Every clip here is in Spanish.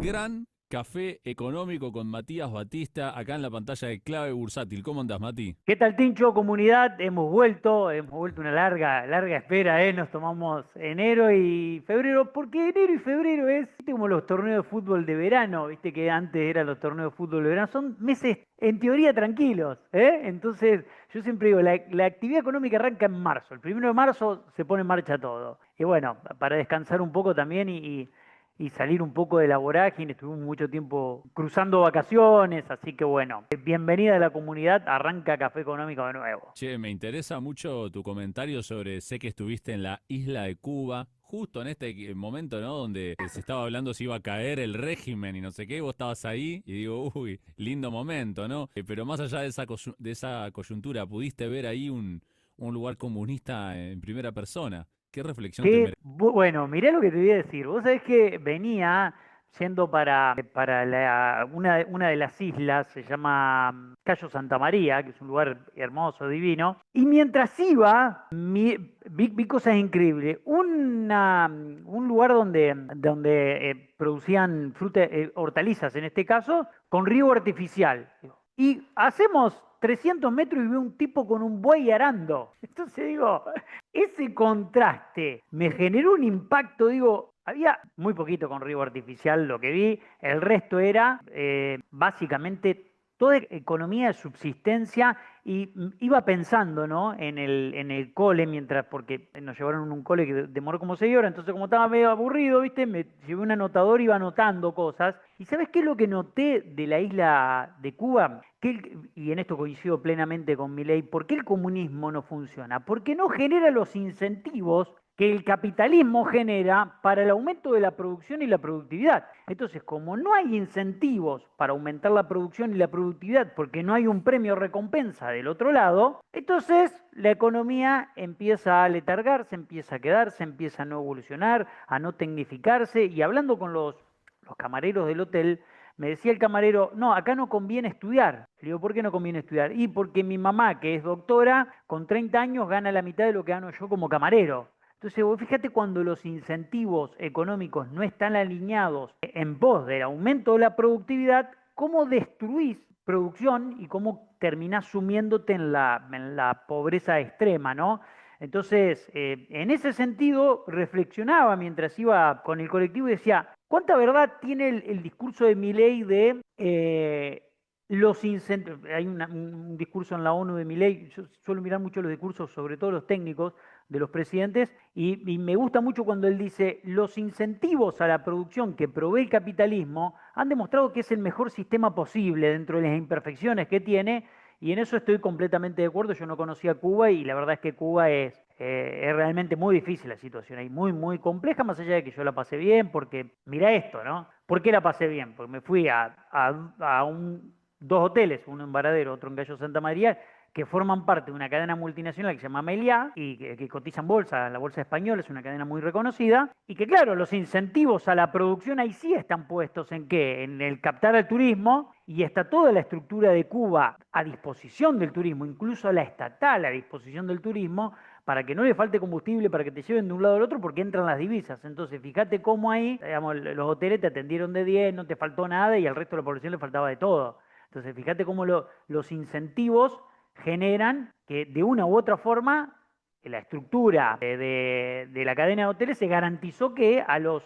Gran café económico con Matías Batista, acá en la pantalla de Clave Bursátil. ¿Cómo andás, Mati? ¿Qué tal, Tincho, comunidad? Hemos vuelto una larga espera, ¿eh? Nos tomamos enero y febrero, porque enero y febrero es, ¿viste? Como los torneos de fútbol de verano, viste que antes eran los torneos de fútbol de verano, son meses en teoría tranquilos, ¿eh? Entonces, yo siempre digo, la actividad económica arranca en marzo, el 1 de marzo se pone en marcha todo. Y bueno, para descansar un poco también y salir un poco de la vorágine. Estuvimos mucho tiempo cruzando vacaciones, así que bueno, bienvenida a la comunidad, arranca Café Económico de nuevo. Che, me interesa mucho tu comentario sobre, sé que estuviste en la isla de Cuba, justo en este momento, ¿no? Donde se estaba hablando si iba a caer el régimen y no sé qué, vos estabas ahí y digo, uy, lindo momento, ¿no? Pero más allá de de esa coyuntura, ¿pudiste ver ahí un lugar comunista en primera persona? ¿Qué reflexión te merece? Bueno, mirá lo que te voy a decir. Vos sabés que venía yendo para una de las islas, se llama Cayo Santa María, que es un lugar hermoso, divino. Y mientras iba, vi cosas increíbles. Un lugar donde producían frutas, hortalizas en este caso, con riego artificial. Y hacemos 300 metros y veo un tipo con un buey arando. Entonces digo, ese contraste me generó un impacto, digo, había muy poquito con riego artificial lo que vi, el resto era básicamente toda economía de subsistencia y iba pensando, ¿no? En el cole, mientras, porque nos llevaron a un cole que demoró como 6 horas, entonces como estaba medio aburrido, ¿viste? Me llevé un anotador y iba anotando cosas. ¿Y sabes qué es lo que noté de la isla de Cuba? Y en esto coincido plenamente con Milei, ¿por qué el comunismo no funciona? Porque no genera los incentivos que el capitalismo genera para el aumento de la producción y la productividad. Entonces, como no hay incentivos para aumentar la producción y la productividad, porque no hay un premio recompensa del otro lado, entonces la economía empieza a letargarse, empieza a quedarse, empieza a no evolucionar, a no tecnificarse, y hablando con los camareros del hotel, me decía el camarero, no, acá no conviene estudiar. Le digo, ¿por qué no conviene estudiar? Y porque mi mamá, que es doctora, con 30 años gana la mitad de lo que gano yo como camarero. Entonces, vos fíjate cuando los incentivos económicos no están alineados en pos del aumento de la productividad, cómo destruís producción y cómo terminás sumiéndote en la pobreza extrema, ¿no? Entonces, en ese sentido, reflexionaba mientras iba con el colectivo y decía, ¿cuánta verdad tiene el discurso de Milei de los incentivos? Hay un discurso en la ONU de Milei, yo suelo mirar mucho los discursos, sobre todo los técnicos de los presidentes, y me gusta mucho cuando él dice, los incentivos a la producción que provee el capitalismo han demostrado que es el mejor sistema posible dentro de las imperfecciones que tiene, y en eso estoy completamente de acuerdo. Yo no conocía Cuba y la verdad es que Cuba es realmente muy difícil la situación ahí, muy compleja, más allá de que yo la pasé bien, porque mira esto, ¿no? ¿Por qué la pasé bien? Porque me fui dos hoteles, uno en Varadero, otro en Gallo Santa María, que forman parte de una cadena multinacional que se llama Meliá y que cotiza en bolsa, la bolsa española es una cadena muy reconocida, y que claro, los incentivos a la producción ahí sí están puestos en qué, en el captar al turismo, y está toda la estructura de Cuba a disposición del turismo, incluso la estatal a disposición del turismo, para que no le falte combustible, para que te lleven de un lado al otro, porque entran las divisas. Entonces, fíjate cómo ahí, digamos, los hoteles te atendieron de 10, no te faltó nada y al resto de la población le faltaba de todo. Entonces, fíjate cómo los incentivos generan que de una u otra forma la estructura de la cadena de hoteles se garantizó que a los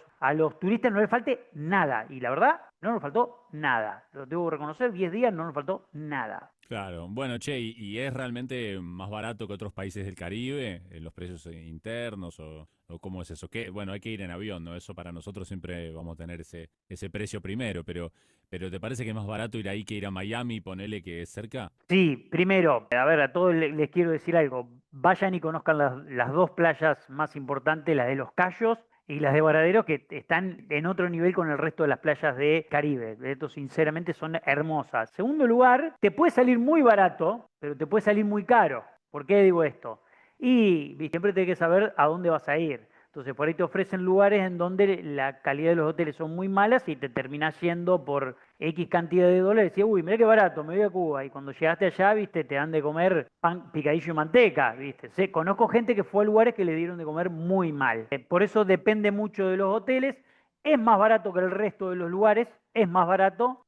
turistas no les falte nada. Y la verdad, no nos faltó nada. Lo debo reconocer, 10 días no nos faltó nada. Claro, bueno, che, ¿y es realmente más barato que otros países del Caribe, los precios internos o cómo es eso? Que, bueno, hay que ir en avión, ¿no? Eso para nosotros siempre vamos a tener ese precio primero, pero ¿te parece que es más barato ir ahí que ir a Miami, ponele que es cerca? Sí, primero, a ver, a todos les quiero decir algo. Vayan y conozcan las dos playas más importantes, las de Los Cayos y las de Varadero, que están en otro nivel con el resto de las playas de Caribe. Esto, sinceramente, son hermosas. Segundo lugar, te puede salir muy barato, pero te puede salir muy caro. ¿Por qué digo esto? Y siempre tienes que saber a dónde vas a ir. Entonces, por ahí te ofrecen lugares en donde la calidad de los hoteles son muy malas y te terminás yendo por X cantidad de dólares. Y decís, uy, mirá qué barato, me voy a Cuba. Y cuando llegaste allá, viste, te dan de comer pan, picadillo y manteca, viste. Sí, conozco gente que fue a lugares que le dieron de comer muy mal. Por eso depende mucho de los hoteles. es más barato que el resto de los lugares, es más barato.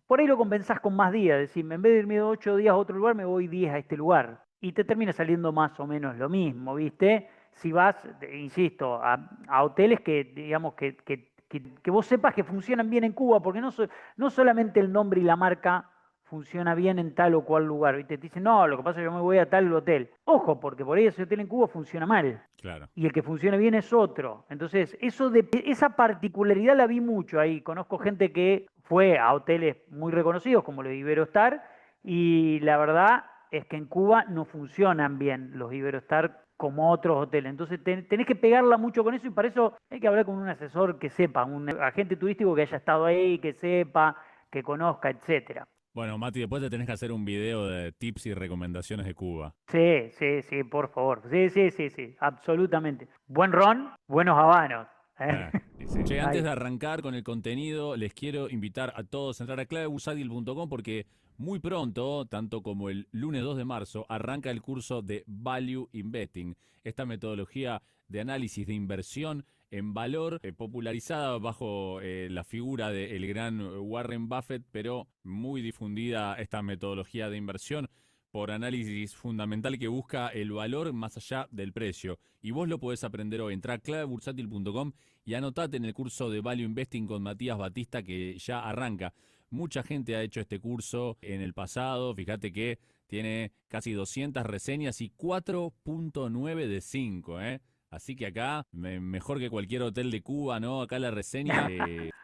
Por ahí lo compensás con más días, es decir, en vez de irme 8 días a otro lugar, me voy 10 a este lugar. Y te termina saliendo más o menos lo mismo, ¿viste? Si vas, insisto, a hoteles que, digamos, que vos sepas que funcionan bien en Cuba, porque no solamente el nombre y la marca funciona bien en tal o cual lugar, ¿viste? Te dicen, no, lo que pasa es que yo me voy a tal hotel. Ojo, porque por ahí ese hotel en Cuba funciona mal Claro. y el que funcione bien es otro. Entonces, esa particularidad la vi mucho ahí. Conozco gente que fue a hoteles muy reconocidos como los Iberostar y la verdad es que en Cuba no funcionan bien los Iberostar como otros hoteles. Entonces tenés que pegarla mucho con eso y para eso hay que hablar con un asesor que sepa, un agente turístico que haya estado ahí, que sepa, que conozca, etcétera. Bueno, Mati, después te tenés que hacer un video de tips y recomendaciones de Cuba. Sí, sí, sí, por favor. Sí, sí, sí, sí, absolutamente. Buen ron, buenos habanos. ¿Eh? Sí, sí. Che, antes Ahí. de arrancar con el contenido, les quiero invitar a todos a entrar a clavebursátil.com porque muy pronto, tanto como el lunes 2 de marzo, arranca el curso de Value Investing, esta metodología de análisis de inversión en valor, popularizada bajo la figura del gran Warren Buffett, pero muy difundida esta metodología de inversión por análisis fundamental que busca el valor más allá del precio. Y vos lo podés aprender hoy. Entrá a clavebursátil.com y anotate en el curso de Value Investing con Matías Batista que ya arranca. Mucha gente ha hecho este curso en el pasado. Fíjate que tiene casi 200 reseñas y 4.9 de 5, ¿eh? Así que acá, mejor que cualquier hotel de Cuba, ¿no? Acá la reseña,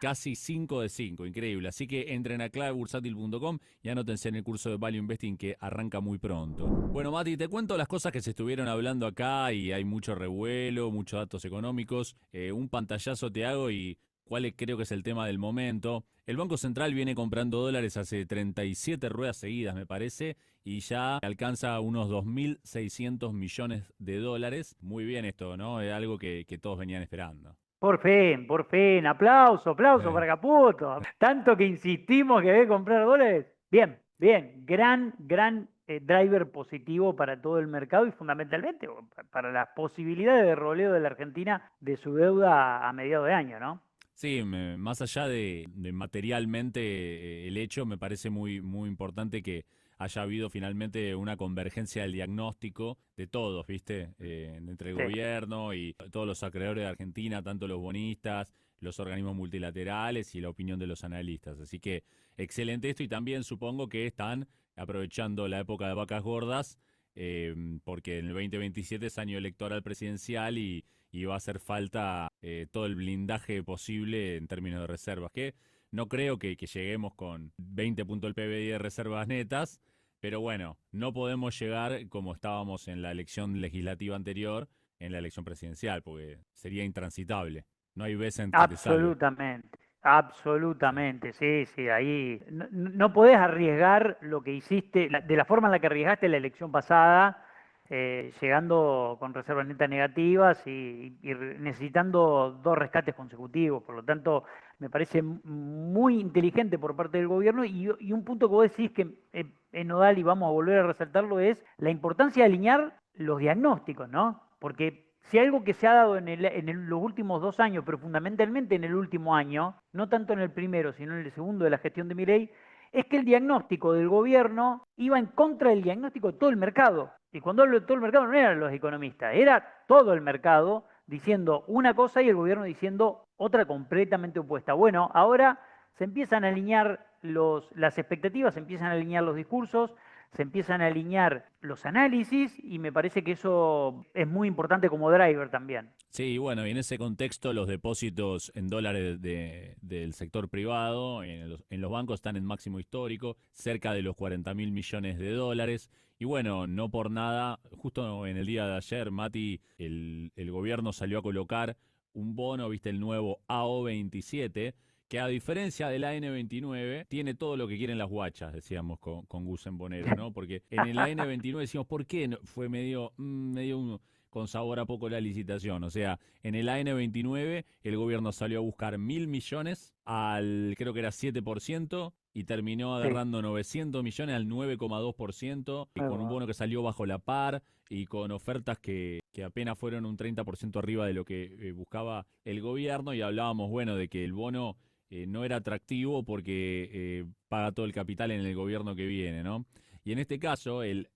casi 5 de 5, increíble. Así que entren a clavebursátil.com y anótense en el curso de Value Investing que arranca muy pronto. Bueno, Mati, te cuento las cosas que se estuvieron hablando acá y hay mucho revuelo, muchos datos económicos. Un pantallazo te hago y cuál creo que es el tema del momento. El Banco Central viene comprando dólares hace 37 ruedas seguidas, me parece, y ya alcanza unos 2.600 millones de dólares. Muy bien esto, ¿no? Es algo que todos venían esperando. Por fin, aplauso, aplauso Eh, para Caputo. Tanto que insistimos que debe comprar dólares. Bien, bien, gran driver positivo para todo el mercado y fundamentalmente para las posibilidades de roleo de la Argentina de su deuda a mediados de año, ¿no? Sí, más allá de materialmente el hecho, me parece muy importante que haya habido finalmente una convergencia del diagnóstico de todos, ¿viste? Entre el Sí. gobierno y todos los acreedores de Argentina, tanto los bonistas, los organismos multilaterales y la opinión de los analistas. Así que excelente esto y también supongo que están aprovechando la época de vacas gordas, porque en el 2027 es año electoral presidencial y va a hacer falta todo el blindaje posible en términos de reservas, que no creo que lleguemos con 20 puntos del PBI de reservas netas, pero bueno, no podemos llegar como estábamos en la elección legislativa anterior, en la elección presidencial, porque sería intransitable. No hay veces que te salve. Absolutamente, Sí. absolutamente, sí, sí, ahí no podés arriesgar lo que hiciste, de la forma en la que arriesgaste la elección pasada, llegando con reservas netas negativas y necesitando dos rescates consecutivos. Por lo tanto, me parece muy inteligente por parte del gobierno y un punto que vos decís que es nodal y vamos a volver a resaltarlo es la importancia de alinear los diagnósticos, ¿no? Porque si algo que se ha dado los últimos 2 años, pero fundamentalmente en el último año, no tanto en el primero, sino en el segundo de la gestión de Milei, es que el diagnóstico del gobierno iba en contra del diagnóstico de todo el mercado. Y cuando hablo de todo el mercado no eran los economistas, era todo el mercado diciendo una cosa y el gobierno diciendo otra completamente opuesta. Bueno, ahora se empiezan a alinear las expectativas, se empiezan a alinear los discursos, se empiezan a alinear los análisis y me parece que eso es muy importante como driver también. Sí, bueno, y en ese contexto los depósitos en dólares del sector privado en los bancos están en máximo histórico, cerca de los 40.000 millones de dólares. Y bueno, no por nada, justo en el día de ayer, Mati, el gobierno salió a colocar un bono, viste, el nuevo AO27, que a diferencia del AN29, tiene todo lo que quieren las guachas, decíamos con Gus en Bonero, ¿no? Porque en el AN29 decimos, ¿por qué fue medio con sabor a poco la licitación? O sea, en el AN29 el gobierno salió a buscar 1.000 millones al, creo que era 7%, y terminó Sí. agarrando 900 millones al 9,2% y con un bono que salió bajo la par y con ofertas que apenas fueron un 30% arriba de lo que buscaba el gobierno y hablábamos, bueno, de que el bono no era atractivo porque paga todo el capital en el gobierno que viene, ¿no? Y en este caso, el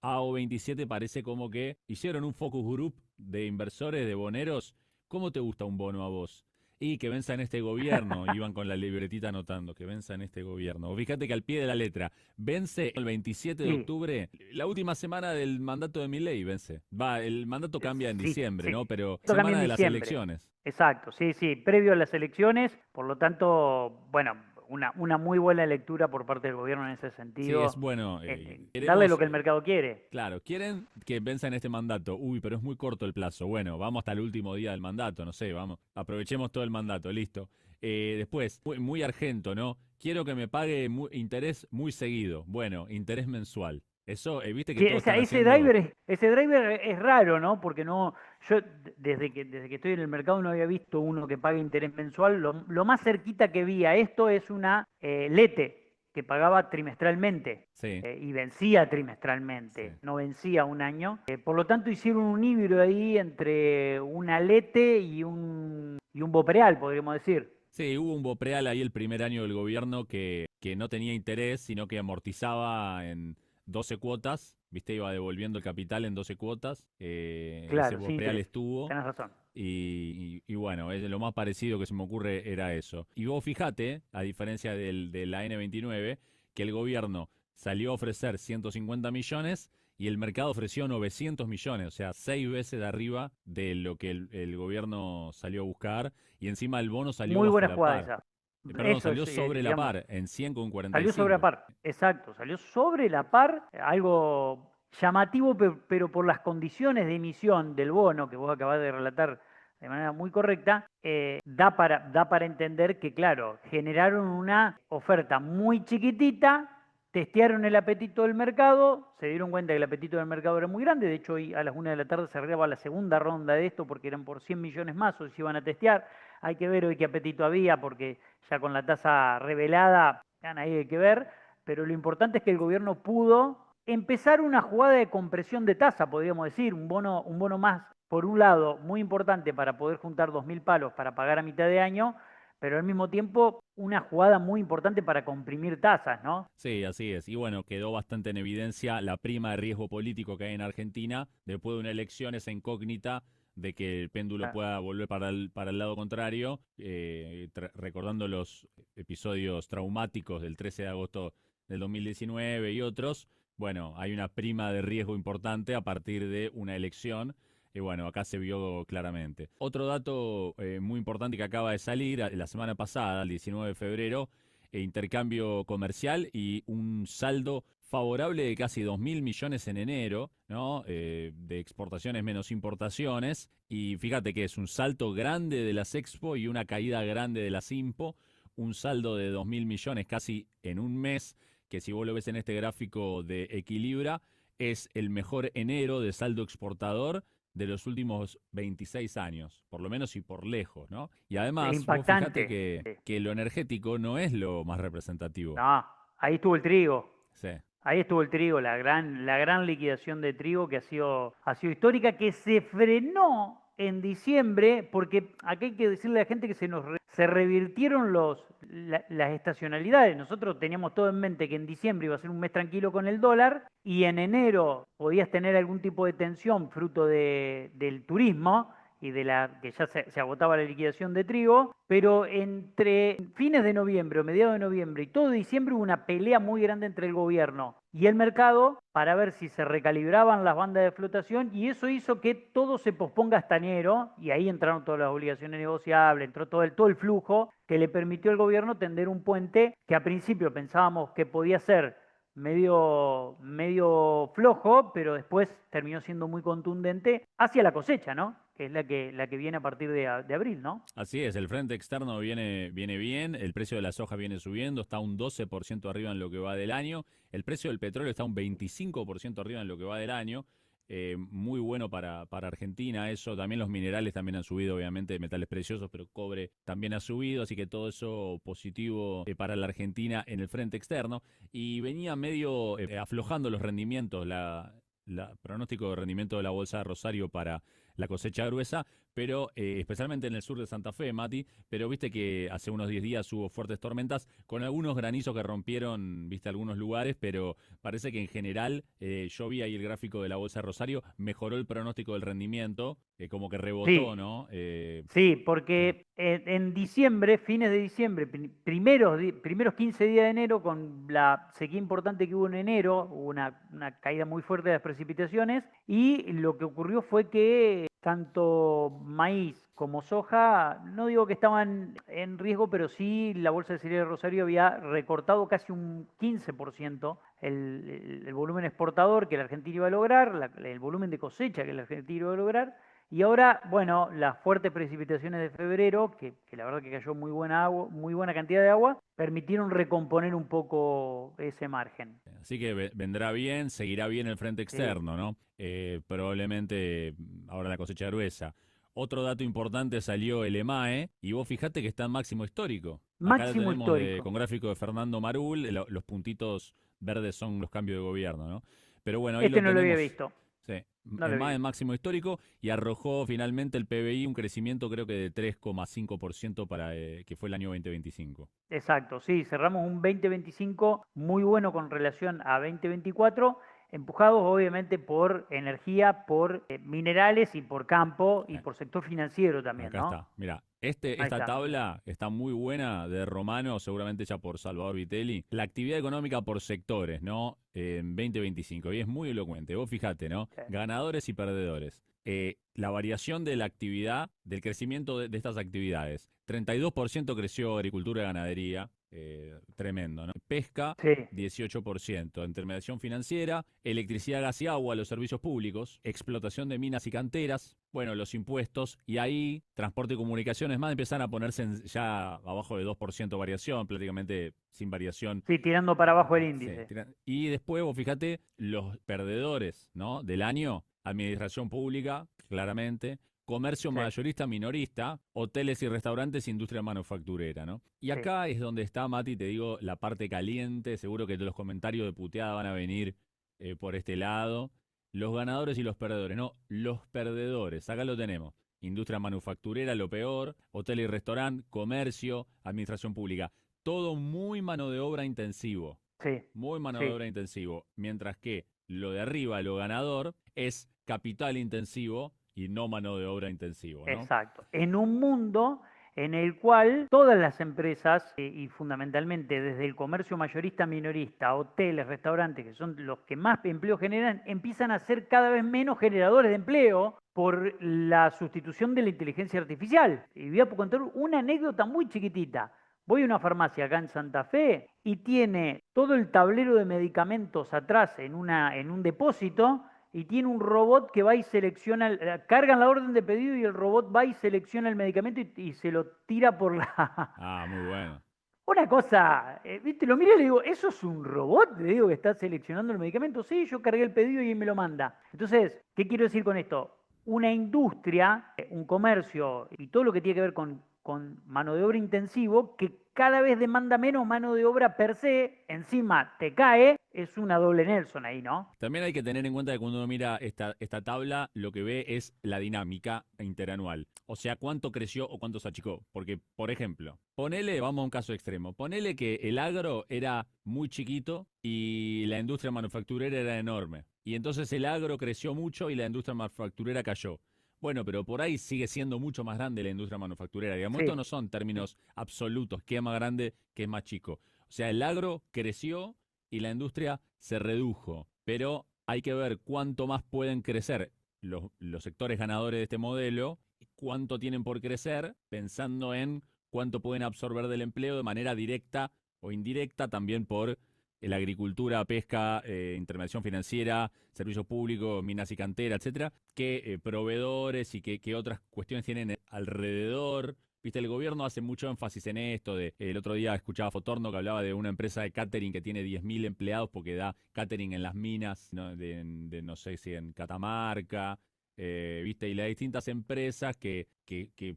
AO27 parece como que hicieron un focus group de inversores, de boneros. ¿Cómo te gusta un bono a vos? Y que venza en este gobierno, iban con la libretita anotando, que venza en este gobierno. Fíjate que al pie de la letra, vence el 27 de Sí, octubre, la última semana del mandato de Milei, vence. Va, el mandato cambia en sí, diciembre, sí. ¿no? Pero Esto cambia en semana de las diciembre. elecciones. Exacto, sí, sí, previo a las elecciones, por lo tanto, bueno, una muy buena lectura por parte del gobierno en ese Sí, es sentido, bueno. darle lo Queremos, que el mercado quiere. claro, quieren que venza en este mandato. Uy, pero es muy corto el plazo. Bueno, vamos hasta el último día del mandato, no sé, vamos, aprovechemos todo el mandato, listo. Después, muy argento, ¿no? Quiero que me pague interés muy seguido. Bueno, interés mensual. Eso, viste que Sí, todos están ese haciendo. driver ese driver es raro, ¿no? Porque no, yo desde que estoy en el mercado no había visto uno que pague interés mensual. Lo más cerquita que vi a esto es una Lete que pagaba trimestralmente Sí, y vencía sí. trimestralmente, no vencía un año. Por lo tanto hicieron un híbrido ahí entre una Lete y un Bopreal, podríamos decir. Sí, hubo un Bopreal ahí el primer año del gobierno que no tenía interés, sino que amortizaba en 12 cuotas, viste, iba devolviendo el capital en 12 cuotas. Ese Claro, sin Bopreal interés. estuvo Tenés razón. y bueno, lo más parecido que se me ocurre era eso. Y vos fijate, a diferencia de la N29, que el gobierno salió a ofrecer 150 millones y el mercado ofreció 900 millones, o sea, 6 veces de arriba de lo que el gobierno salió a buscar y encima el bono salió Muy bajo buena la jugada par. esa. Perdón, Eso salió es, sobre la digamos, par, en 100 con salió sobre la 45. par, exacto, salió sobre la par, algo llamativo, pero por las condiciones de emisión del bono que vos acabás de relatar de manera muy correcta, da para entender que, claro, generaron una oferta muy chiquitita, testearon el apetito del mercado, se dieron cuenta que el apetito del mercado era muy grande, de hecho hoy a las 1 de la tarde se arreglaba la segunda ronda de esto porque eran por 100 millones más, o se iban a testear, hay que ver hoy qué apetito había porque ya con la tasa revelada, ahí hay que ver, pero lo importante es que el gobierno pudo empezar una jugada de compresión de tasa, podríamos decir, un bono más, por un lado, muy importante para poder juntar 2.000 palos para pagar a mitad de año, pero al mismo tiempo una jugada muy importante para comprimir tasas, ¿no? Sí, así es. Y bueno, quedó bastante en evidencia la prima de riesgo político que hay en Argentina después de una elección, esa incógnita de que el péndulo pueda volver para el lado contrario, recordando los episodios traumáticos del 13 de agosto del 2019 y otros. Bueno, hay una prima de riesgo importante a partir de una elección. Y bueno, acá se vio claramente. Otro dato muy importante que acaba de salir la semana pasada, el 19 de febrero, intercambio comercial y un saldo favorable de casi 2.000 millones en enero, ¿no? De exportaciones menos importaciones. Y fíjate que es un salto grande de las Expo y una caída grande de las Impo. Un saldo de 2.000 millones casi en un mes, que si vos lo ves en este gráfico de Equilibra, es el mejor enero de saldo exportador de los últimos 26 años, por lo menos y por lejos, ¿no? Y Es además, vos fíjate impactante. que lo energético no es lo más representativo. No, ahí estuvo el trigo. Sí, Ahí estuvo el trigo, la gran liquidación de trigo que ha sido histórica, que se frenó en diciembre, porque aquí hay que decirle a la gente que se revirtieron las estacionalidades. Nosotros teníamos todo en mente que en diciembre iba a ser un mes tranquilo con el dólar y en enero podías tener algún tipo de tensión fruto del turismo y de que ya se agotaba la liquidación de trigo, pero entre fines de noviembre o mediados de noviembre y todo diciembre hubo una pelea muy grande entre el gobierno y el mercado para ver si se recalibraban las bandas de flotación y eso hizo que todo se posponga hasta enero y ahí entraron todas las obligaciones negociables, entró todo el flujo que le permitió al gobierno tender un puente que a principio pensábamos que podía ser medio flojo, pero después terminó siendo muy contundente hacia la cosecha, ¿no? Que es la que viene a partir de abril, ¿no? así es, el frente externo viene bien, el precio de la soja viene subiendo, está un 12% arriba en lo que va del año, el precio del petróleo está un 25% arriba en lo que va del año, muy bueno para Argentina. Eso también, los minerales también han subido, obviamente, metales preciosos, pero cobre también ha subido, así que todo eso positivo para la Argentina en el frente externo. Y venía medio aflojando los rendimientos, la pronóstico de rendimiento de la Bolsa de Rosario para la cosecha gruesa, pero especialmente en el sur de Santa Fe, Mati, pero viste que hace unos 10 días hubo fuertes tormentas con algunos granizos que rompieron, viste, algunos lugares, pero parece que en general, yo vi ahí el gráfico de la Bolsa de Rosario, mejoró el pronóstico del rendimiento, como que rebotó, Sí, ¿no? sí, Sí. porque en diciembre, fines de diciembre, primeros 15 días de enero, con la sequía importante que hubo en enero, hubo una caída muy fuerte de las precipitaciones y lo que ocurrió fue que tanto maíz como soja, no digo que estaban en riesgo, pero sí la Bolsa de Cereales de Rosario había recortado casi un 15% el volumen exportador que la Argentina iba a lograr, el volumen de cosecha que la Argentina iba a lograr. Y ahora, bueno, las fuertes precipitaciones de febrero, que la verdad que cayó muy buena agua, muy buena cantidad de agua, permitieron recomponer un poco ese margen. Así que vendrá bien, seguirá bien el frente Sí. externo, ¿no? Probablemente ahora la cosecha gruesa. Otro dato importante, salió el EMAE y vos fijate que está en máximo histórico. Acá lo Máximo tenemos histórico. con gráfico de Fernando Marul, los puntitos verdes son los cambios de gobierno, ¿no? Pero bueno, ahí Este lo no lo había tenemos. visto, Sí, no lo había EMAE en visto. máximo histórico y arrojó finalmente el PBI un crecimiento creo que de 3,5% para que fue el año 2025. Exacto, sí, cerramos un 2025 muy bueno con relación a 2024, empujados obviamente por energía, por minerales y por campo y Eh, por sector financiero también, Acá ¿no? está. Mira, Ahí esta está. tabla está muy buena de Romano, seguramente hecha por Salvador Vitelli. La actividad económica por sectores, ¿no? En 2025. Y es muy elocuente. Vos fijate, ¿no? Sí, Ganadores y perdedores. La variación de la actividad, del crecimiento de estas actividades. 32% creció agricultura y ganadería. Tremendo, ¿no? Pesca, sí, 18%. Intermediación financiera, electricidad, gas y agua, los servicios públicos, explotación de minas y canteras, bueno, los impuestos, y ahí transporte y comunicaciones más empiezan a ponerse ya abajo de 2% variación, prácticamente sin variación. sí, tirando para abajo el Sí, índice. y después vos fíjate los perdedores, ¿no? Del año, administración pública, claramente, comercio Sí, mayorista minorista, hoteles y restaurantes, industria manufacturera, ¿no? Y sí. acá es donde está, Mati, te digo, la parte caliente, seguro que los comentarios de puteada van a venir por este lado. Los ganadores y los perdedores, no, los perdedores, acá lo tenemos. Industria manufacturera, lo peor, hotel y restaurante, comercio, administración pública. Todo muy mano de obra intensivo, Sí, muy mano de sí, obra intensivo, mientras que lo de arriba, lo ganador, es capital intensivo y no mano de obra intensivo, ¿no? exacto. En un mundo en el cual todas las empresas, y fundamentalmente desde el comercio mayorista minorista, hoteles, restaurantes, que son los que más empleo generan, empiezan a ser cada vez menos generadores de empleo por la sustitución de la inteligencia artificial. Y voy a contar una anécdota muy chiquitita. Voy a una farmacia acá en Santa Fe y tiene todo el tablero de medicamentos atrás en un depósito y tiene un robot que va y selecciona, cargan la orden de pedido y el robot va y selecciona el medicamento y se lo tira por la... Ah, muy bueno. Una cosa, ¿viste? Lo miro y le digo, ¿eso es un robot? Le digo que está seleccionando el medicamento. Sí, yo cargué el pedido y él me lo manda. Entonces, ¿qué quiero decir con esto? Una industria, un comercio y todo lo que tiene que ver con mano de obra intensivo, que cada vez demanda menos mano de obra per se, encima te cae, es una doble Nelson ahí, ¿no? También hay que tener en cuenta que cuando uno mira esta tabla, lo que ve es la dinámica interanual. O sea, cuánto creció o cuánto se achicó. Porque, por ejemplo, ponele, vamos a un caso extremo, ponele que el agro era muy chiquito y la industria manufacturera era enorme. Y entonces el agro creció mucho y la industria manufacturera cayó. Bueno, pero por ahí sigue siendo mucho más grande la industria manufacturera. Digamos, estos Sí, no son términos absolutos, que es más grande, que es más chico. O sea, el agro creció y la industria se redujo. Pero hay que ver cuánto más pueden crecer los sectores ganadores de este modelo y cuánto tienen por crecer, pensando en cuánto pueden absorber del empleo de manera directa o indirecta, también por la agricultura, pesca, intermediación financiera, servicios públicos, minas y cantera, etcétera, qué proveedores y qué otras cuestiones tienen alrededor Viste, el gobierno hace mucho énfasis en esto. El otro día escuchaba a Fotorno que hablaba de una empresa de catering que tiene 10.000 empleados porque da catering en las minas, ¿no? De no sé si en Catamarca, viste, y las distintas empresas que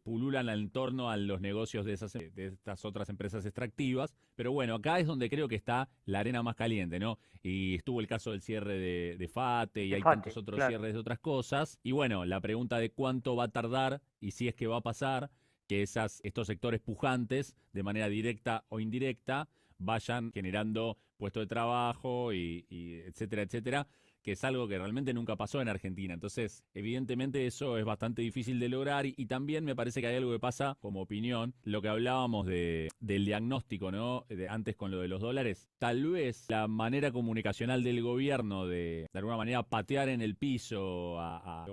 pululan en torno a los negocios de estas otras empresas extractivas. Pero bueno, acá es donde creo que está la arena más caliente, ¿no? Y estuvo el caso del cierre de FATE y De hay Fate, tantos otros claro. cierres de otras cosas. Y bueno, la pregunta de cuánto va a tardar y si es que va a pasar que estos sectores pujantes, de manera directa o indirecta, vayan generando puestos de trabajo y etcétera, etcétera, que es algo que realmente nunca pasó en Argentina. Entonces, evidentemente eso es bastante difícil de lograr y también me parece que hay algo que pasa, como opinión, lo que hablábamos del diagnóstico, ¿no? Antes con lo de los dólares. Tal vez la manera comunicacional del gobierno de alguna manera patear en el piso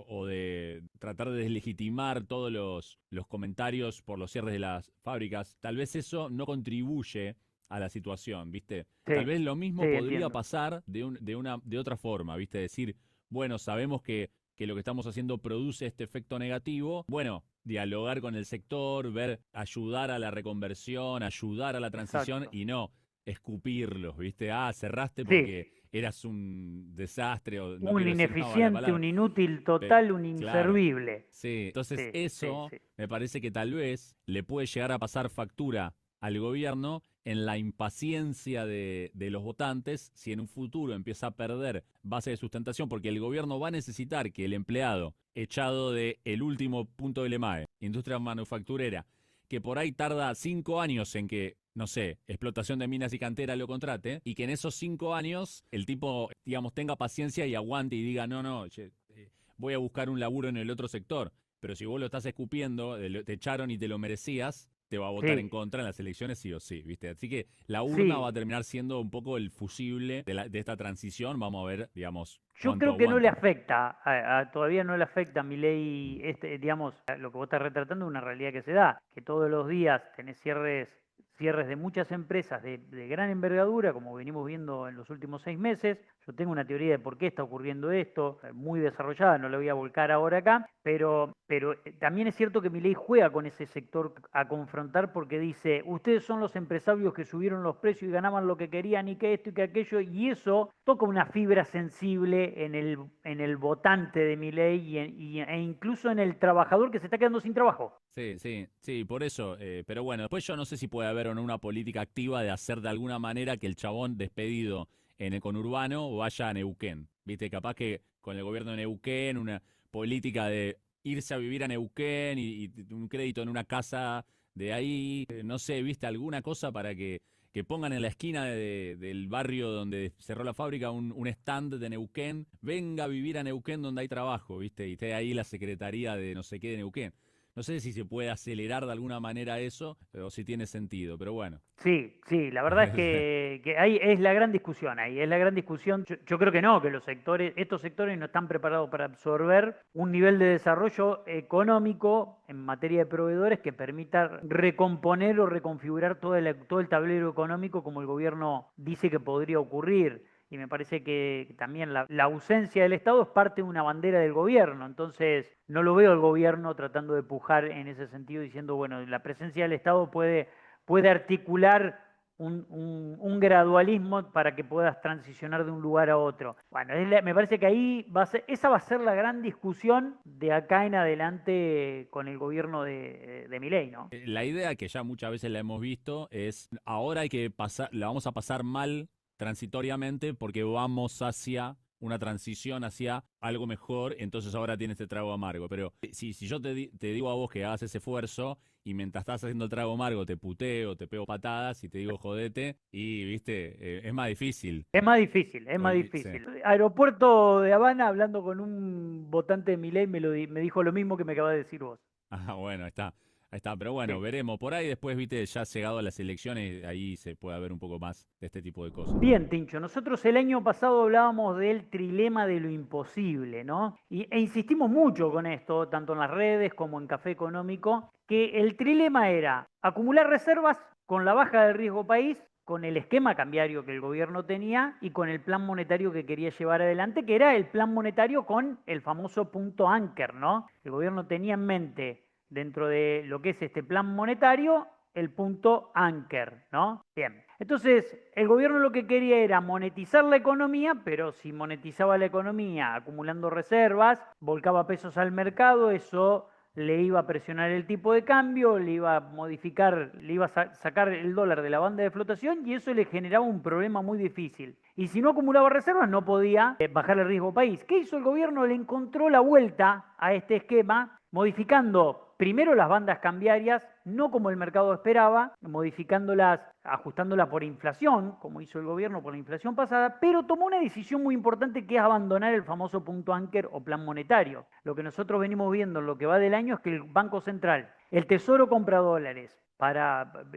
o de tratar de deslegitimar todos los comentarios por los cierres de las fábricas, tal vez eso no contribuye a la situación, ¿viste? Sí, Tal vez lo sí, mismo podría entiendo. pasar de otra forma, ¿viste? Decir, bueno, sabemos que lo que estamos haciendo produce este efecto negativo. Bueno, dialogar con el sector, ver, ayudar a la reconversión, ayudar a la transición Exacto. y no escupirlos, ¿viste? Ah, cerraste Sí, porque eras un desastre o no un quiero decir una mala ineficiente, palabra. un inútil Pero, total, un claro. inservible. Sí, entonces Sí, sí, eso sí. me parece que tal vez le puede llegar a pasar factura al gobierno en la impaciencia de los votantes si en un futuro empieza a perder base de sustentación, porque el gobierno va a necesitar que el empleado echado de el último punto del EMAE, industria manufacturera, que por ahí tarda 5 años en que, no sé, explotación de minas y cantera lo contrate, y que en esos 5 años el tipo, digamos, tenga paciencia y aguante y diga, no, no, che, voy a buscar un laburo en el otro sector. Pero si vos lo estás escupiendo, te echaron y te lo merecías, te va a votar en Sí, contra en las elecciones sí o sí, ¿viste? Así que la urna va a sí. terminar siendo un poco el fusible de esta transición. Vamos a ver, digamos, Yo cuánto creo que no le aguanta. afecta, todavía no le afecta a mi ley, digamos, lo que vos estás retratando es una realidad que se da, que todos los días tenés cierres de muchas empresas de gran envergadura, como venimos viendo en los últimos 6 meses. Yo tengo una teoría de por qué está ocurriendo esto, muy desarrollada, no la voy a volcar ahora acá, pero también es cierto que mi ley juega con ese sector a confrontar porque dice, ustedes son los empresarios que subieron los precios y ganaban lo que querían y que esto y que aquello, y eso toca una fibra sensible en el votante de mi ley e incluso en el trabajador que se está quedando sin trabajo. Sí, sí, sí, por eso. Pero bueno, después yo no sé si puede haber o no una política activa de hacer de alguna manera que el chabón despedido en el conurbano vaya a Neuquén. Viste, capaz que con el gobierno de Neuquén, una política de irse a vivir a Neuquén y un crédito en una casa de ahí, no sé, viste, alguna cosa para que pongan en la esquina del barrio donde cerró la fábrica un stand de Neuquén, venga a vivir a Neuquén donde hay trabajo, viste, y esté ahí la secretaría de no sé qué de Neuquén. No sé si se puede acelerar de alguna manera eso o si tiene sentido, pero bueno. Sí, sí, la verdad es que ahí es la gran discusión, ahí es la gran discusión. Yo creo que no, que estos sectores no están preparados para absorber un nivel de desarrollo económico en materia de proveedores que permita recomponer o reconfigurar todo el tablero económico como el gobierno dice que podría ocurrir. Y me parece que también la ausencia del Estado es parte de una bandera del gobierno. Entonces, no lo veo el gobierno tratando de pujar en ese sentido, diciendo, bueno, la presencia del Estado puede articular un gradualismo para que puedas transicionar de un lugar a otro. Bueno, me parece que ahí esa va a ser la gran discusión de acá en adelante con el gobierno de Milei, ¿no? La idea que ya muchas veces la hemos visto es ahora hay que pasar, la vamos a pasar mal transitoriamente porque vamos hacia una transición hacia algo mejor, entonces ahora tiene este trago amargo. Pero si yo te digo a vos que hagas ese esfuerzo y mientras estás haciendo el trago amargo te puteo, te pego patadas y te digo jodete, y viste, es más difícil. Es más difícil, es más Sí. difícil. Aeropuerto de Habana, hablando con un votante de Milei, me dijo lo mismo que me acabas de decir vos. Ah, bueno, está. Ahí está, pero bueno, Sí. veremos. Por ahí después, viste, ya llegado a las elecciones, ahí se puede ver un poco más de este tipo de cosas. Bien, Tincho, nosotros el año pasado hablábamos del trilema de lo imposible, ¿no? E insistimos mucho con esto, tanto en las redes como en Café Económico, que el trilema era acumular reservas con la baja del riesgo país, con el esquema cambiario que el gobierno tenía y con el plan monetario que quería llevar adelante, que era el plan monetario con el famoso punto Anker, ¿no? El gobierno tenía en mente dentro de lo que es este plan monetario, el punto Anker, ¿no? Bien. Entonces, el gobierno lo que quería era monetizar la economía, pero si monetizaba la economía acumulando reservas, volcaba pesos al mercado, eso le iba a presionar el tipo de cambio, le iba a modificar, le iba a sacar el dólar de la banda de flotación y eso le generaba un problema muy difícil. Y si no acumulaba reservas, no podía bajar el riesgo país. ¿Qué hizo el gobierno? Le encontró la vuelta a este esquema, modificando primero las bandas cambiarias, no como el mercado esperaba, modificándolas, ajustándolas por inflación, como hizo el gobierno por la inflación pasada, pero tomó una decisión muy importante que es abandonar el famoso punto Anker o plan monetario. Lo que nosotros venimos viendo en lo que va del año es que el Banco Central, el Tesoro compra dólares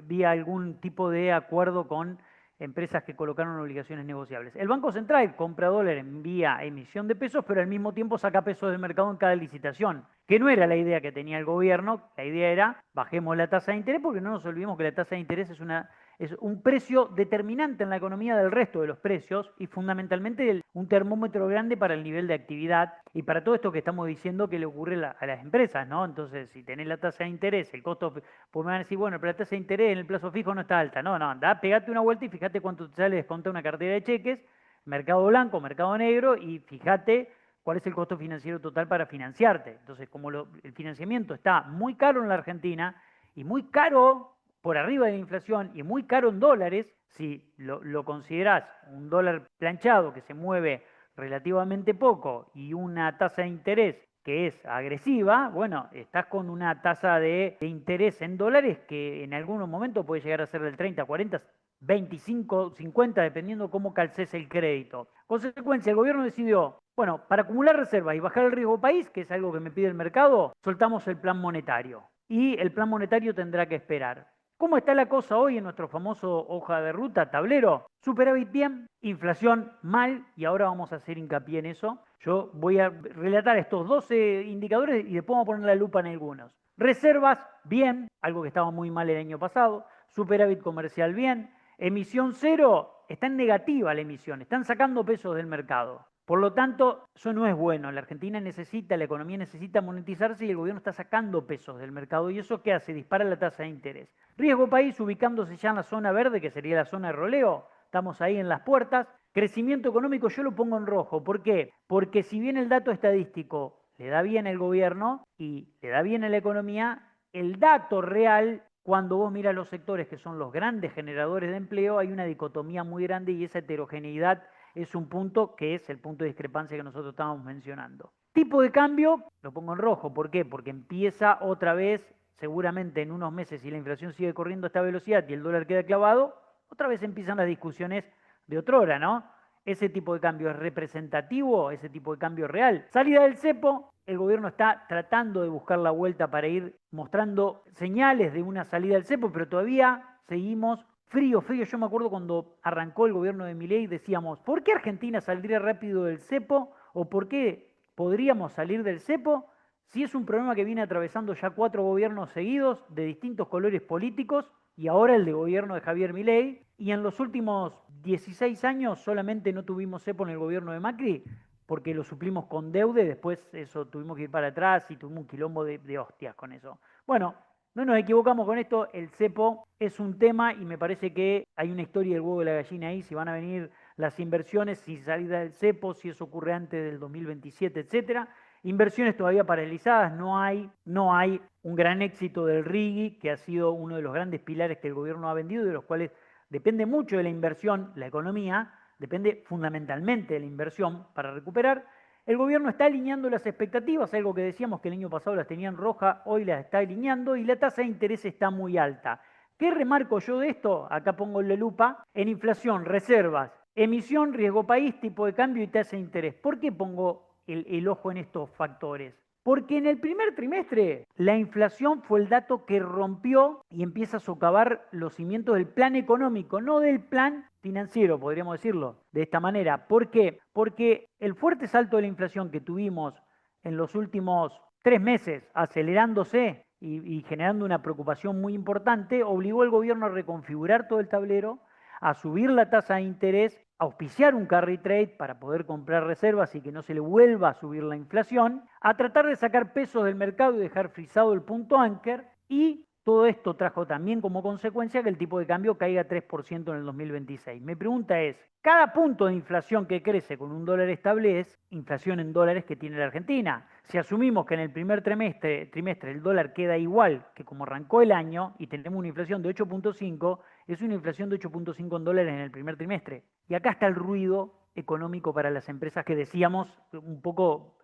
vía algún tipo de acuerdo con empresas que colocaron obligaciones negociables. El Banco Central compra dólares vía emisión de pesos, pero al mismo tiempo saca pesos del mercado en cada licitación, que no era la idea que tenía el gobierno. La idea era bajemos la tasa de interés, porque no nos olvidemos que la tasa de interés es un precio determinante en la economía del resto de los precios y fundamentalmente un termómetro grande para el nivel de actividad y para todo esto que estamos diciendo que le ocurre a las empresas, ¿no? Entonces, si tenés la tasa de interés, el costo, pues me van a decir, bueno, pero la tasa de interés en el plazo fijo no está alta. No, andá, pegate una vuelta y fíjate cuánto te sale descontar una cartera de cheques, mercado blanco, mercado negro, y fíjate cuál es el costo financiero total para financiarte. Entonces, como el financiamiento está muy caro en la Argentina y muy caro por arriba de la inflación y muy caro en dólares, si lo considerás un dólar planchado que se mueve relativamente poco y una tasa de interés que es agresiva, bueno, estás con una tasa de interés en dólares que en algunos momentos puede llegar a ser del 30, 40, 25, 50, dependiendo cómo calces el crédito. Consecuencia, el gobierno decidió, bueno, para acumular reservas y bajar el riesgo país, que es algo que me pide el mercado, soltamos el plan monetario. Y el plan monetario tendrá que esperar. ¿Cómo está la cosa hoy en nuestro famoso hoja de ruta, tablero? Superávit bien, inflación mal, y ahora vamos a hacer hincapié en eso. Yo voy a relatar estos 12 indicadores y después vamos a poner la lupa en algunos. Reservas bien, algo que estaba muy mal el año pasado. Superávit comercial bien. Emisión cero, está en negativa la emisión, están sacando pesos del mercado. Por lo tanto, eso no es bueno. La Argentina necesita, la economía necesita monetizarse y el gobierno está sacando pesos del mercado. ¿Y eso qué hace? Dispara la tasa de interés. Riesgo país ubicándose ya en la zona verde, que sería la zona de roleo. Estamos ahí en las puertas. Crecimiento económico yo lo pongo en rojo. ¿Por qué? Porque si bien el dato estadístico le da bien al gobierno y le da bien a la economía, el dato real, cuando vos miras los sectores que son los grandes generadores de empleo, hay una dicotomía muy grande y esa heterogeneidad es un punto que es el punto de discrepancia que nosotros estábamos mencionando. Tipo de cambio, lo pongo en rojo. ¿Por qué? Porque empieza otra vez, seguramente en unos meses, si la inflación sigue corriendo a esta velocidad y el dólar queda clavado, otra vez empiezan las discusiones de otrora, ¿no? Ese tipo de cambio es representativo, ese tipo de cambio es real. Salida del cepo, el gobierno está tratando de buscar la vuelta para ir mostrando señales de una salida del cepo, pero todavía seguimos frío. Yo me acuerdo cuando arrancó el gobierno de Milei, decíamos, ¿por qué Argentina saldría rápido del cepo? ¿O por qué podríamos salir del cepo? Si es un problema que viene atravesando ya 4 gobiernos seguidos de distintos colores políticos y ahora el de gobierno de Javier Milei, y en los últimos 16 años solamente no tuvimos cepo en el gobierno de Macri porque lo suplimos con deuda y después eso tuvimos que ir para atrás y tuvimos un quilombo de hostias con eso. Bueno, no nos equivocamos con esto, el cepo es un tema y me parece que hay una historia del huevo y la gallina ahí, si van a venir las inversiones, si salida del cepo, si eso ocurre antes del 2027, etcétera. Inversiones todavía paralizadas, no hay un gran éxito del RIGI, que ha sido uno de los grandes pilares que el gobierno ha vendido y de los cuales depende mucho de la inversión, la economía, depende fundamentalmente de la inversión para recuperar. El gobierno está alineando las expectativas, algo que decíamos que el año pasado las tenía en roja, hoy las está alineando y la tasa de interés está muy alta. ¿Qué remarco yo de esto? Acá pongo la lupa. En inflación, reservas, emisión, riesgo país, tipo de cambio y tasa de interés. ¿Por qué pongo el ojo en estos factores? Porque en el primer trimestre la inflación fue el dato que rompió y empieza a socavar los cimientos del plan económico, no del plan financiero, podríamos decirlo de esta manera. ¿Por qué? Porque el fuerte salto de la inflación que tuvimos en los últimos 3 meses, acelerándose y generando una preocupación muy importante, obligó al gobierno a reconfigurar todo el tablero, a subir la tasa de interés, auspiciar un carry trade para poder comprar reservas y que no se le vuelva a subir la inflación, a tratar de sacar pesos del mercado y dejar frisado el punto anker, y todo esto trajo también como consecuencia que el tipo de cambio caiga 3% en el 2026. Mi pregunta es, cada punto de inflación que crece con un dólar estable es inflación en dólares que tiene la Argentina. Si asumimos que en el primer trimestre el dólar queda igual que como arrancó el año y tenemos una inflación de 8.5, es una inflación de 8.5 en dólares en el primer trimestre. Y acá está el ruido económico para las empresas que decíamos un poco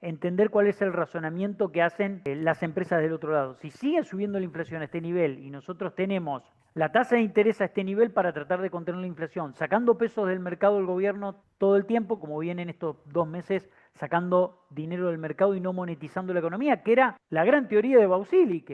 entender cuál es el razonamiento que hacen las empresas del otro lado. Si sigue subiendo la inflación a este nivel y nosotros tenemos la tasa de interés a este nivel para tratar de contener la inflación, sacando pesos del mercado del gobierno todo el tiempo, como vienen estos 2 meses sacando dinero del mercado y no monetizando la economía, que era la gran teoría de Bausili,